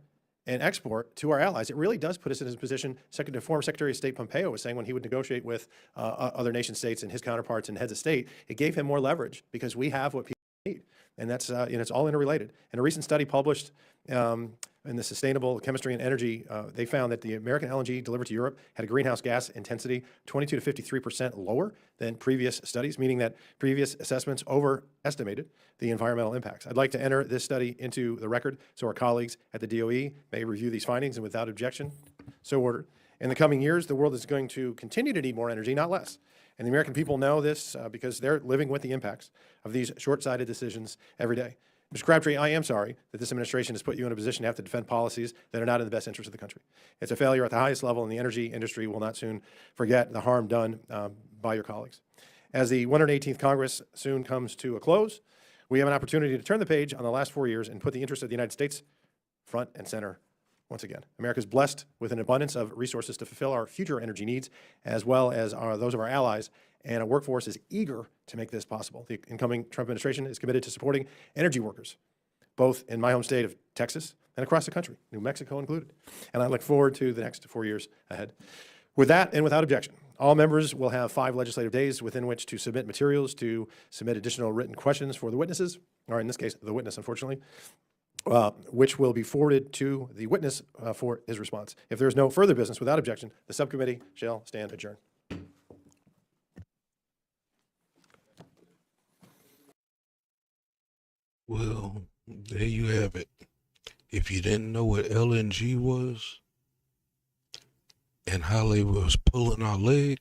and export to our allies, it really does put us in a position. Former Secretary of State Pompeo was saying when he would negotiate with other nation states and his counterparts and heads of state, it gave him more leverage because we have what people need. And that's, it's all interrelated. In a recent study published in the Sustainable Chemistry and Energy, they found that the American LNG delivered to Europe had a greenhouse gas intensity 22 to 53% lower than previous studies, meaning that previous assessments overestimated the environmental impacts. I'd like to enter this study into the record so our colleagues at the DOE may review these findings, and without objection, so ordered. In the coming years, the world is going to continue to need more energy, not less. And the American people know this because they're living with the impacts of these short-sighted decisions every day. Mr. Crabtree, I am sorry that this administration has put you in a position to have to defend policies that are not in the best interest of the country. It's a failure at the highest level, and the energy industry will not soon forget the harm done by your colleagues. As the 118th Congress soon comes to a close, we have an opportunity to turn the page on the last 4 years and put the interests of the United States front and center once again. America is blessed with an abundance of resources to fulfill our future energy needs, as well as those of our allies, and a workforce is eager to make this possible. The incoming Trump administration is committed to supporting energy workers, both in my home state of Texas and across the country, New Mexico included. And I look forward to the next 4 years ahead. With that, and without objection, all members will have 5 legislative days within which to submit materials, to submit additional written questions for the witnesses, or in this case, the witness, unfortunately, which will be forwarded to the witness for his response. If there is no further business, without objection, the subcommittee shall stand adjourned. Well, there you have it. If you didn't know what LNG was and how they was pulling our leg,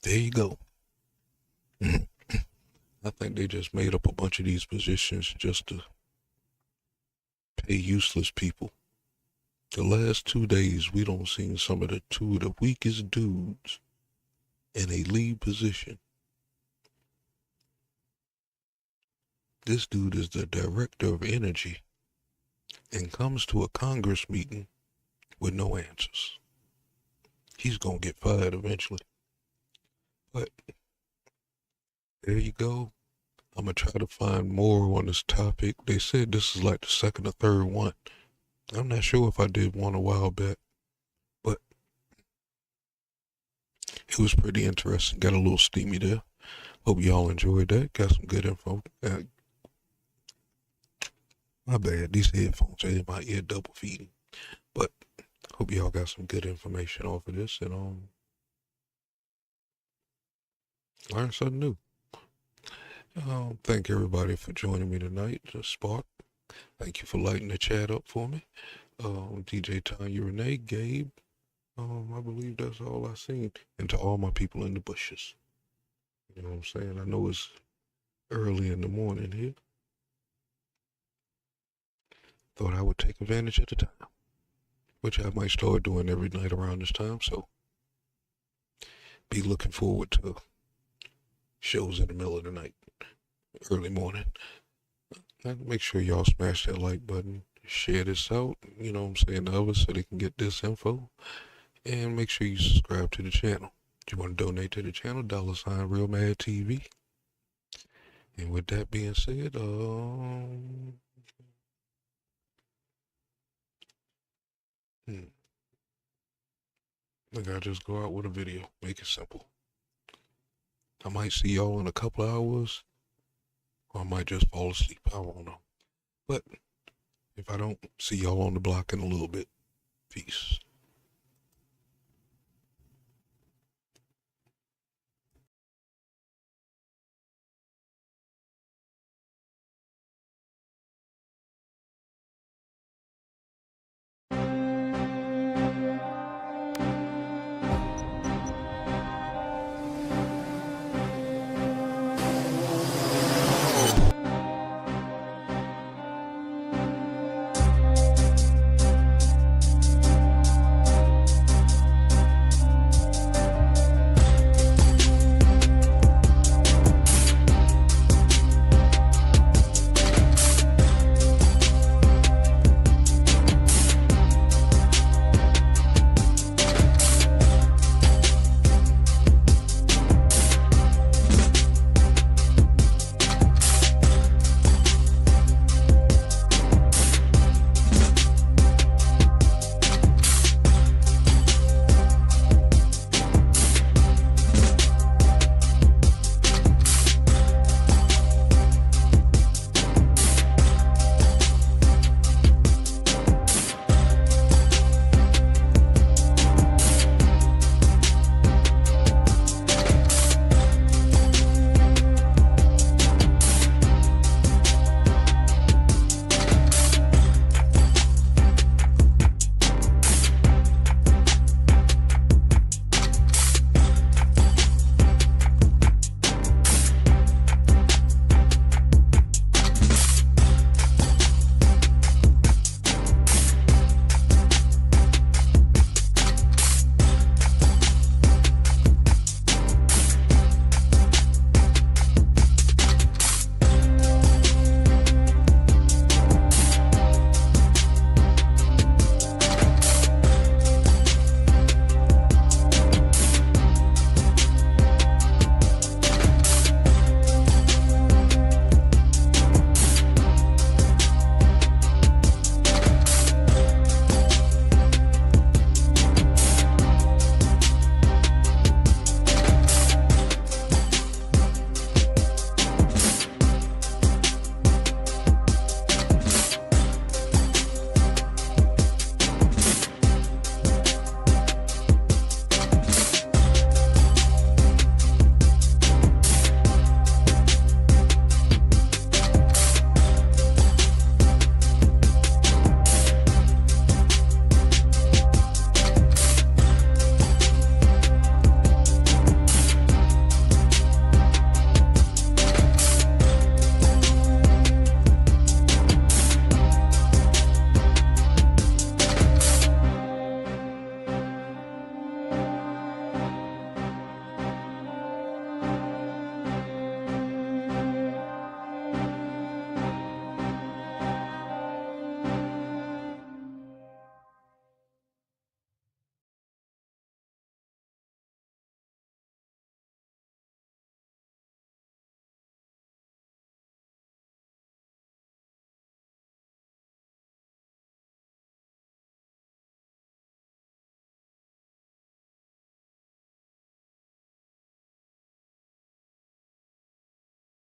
there you go. I think they just made up a bunch of these positions just to pay useless people. The last 2 days, we don't seen some of the weakest dudes in a lead position. This dude is the director of energy and comes to a Congress meeting with no answers. He's going to get fired eventually. But there you go. I'm going to try to find more on this topic. They said this is like the second or third one. I'm not sure if I did one a while back, but it was pretty interesting. Got a little steamy there. Hope y'all enjoyed that. Got some good info. My bad, these headphones are in my ear double feeding. But hope y'all got some good information off of this and learn something new. Thank everybody for joining me tonight. Spark, thank you for lighting the chat up for me. DJ Tanya Renee, Gabe, I believe that's all I seen. And to all my people in the bushes. You know what I'm saying? I know it's early in the morning here. Thought I would take advantage of the time, which I might start doing every night around this time. So be looking forward to shows in the middle of the night, early morning. Make sure y'all smash that like button, share this out, you know what I'm saying, to others so they can get this info. And make sure you subscribe to the channel. If you want to donate to the channel, $ Real Mad TV. And with that being said, I gotta just go out with a video. Make it simple. I might see y'all in a couple hours, or I might just fall asleep. I don't know. But if I don't, see y'all on the block in a little bit. Peace.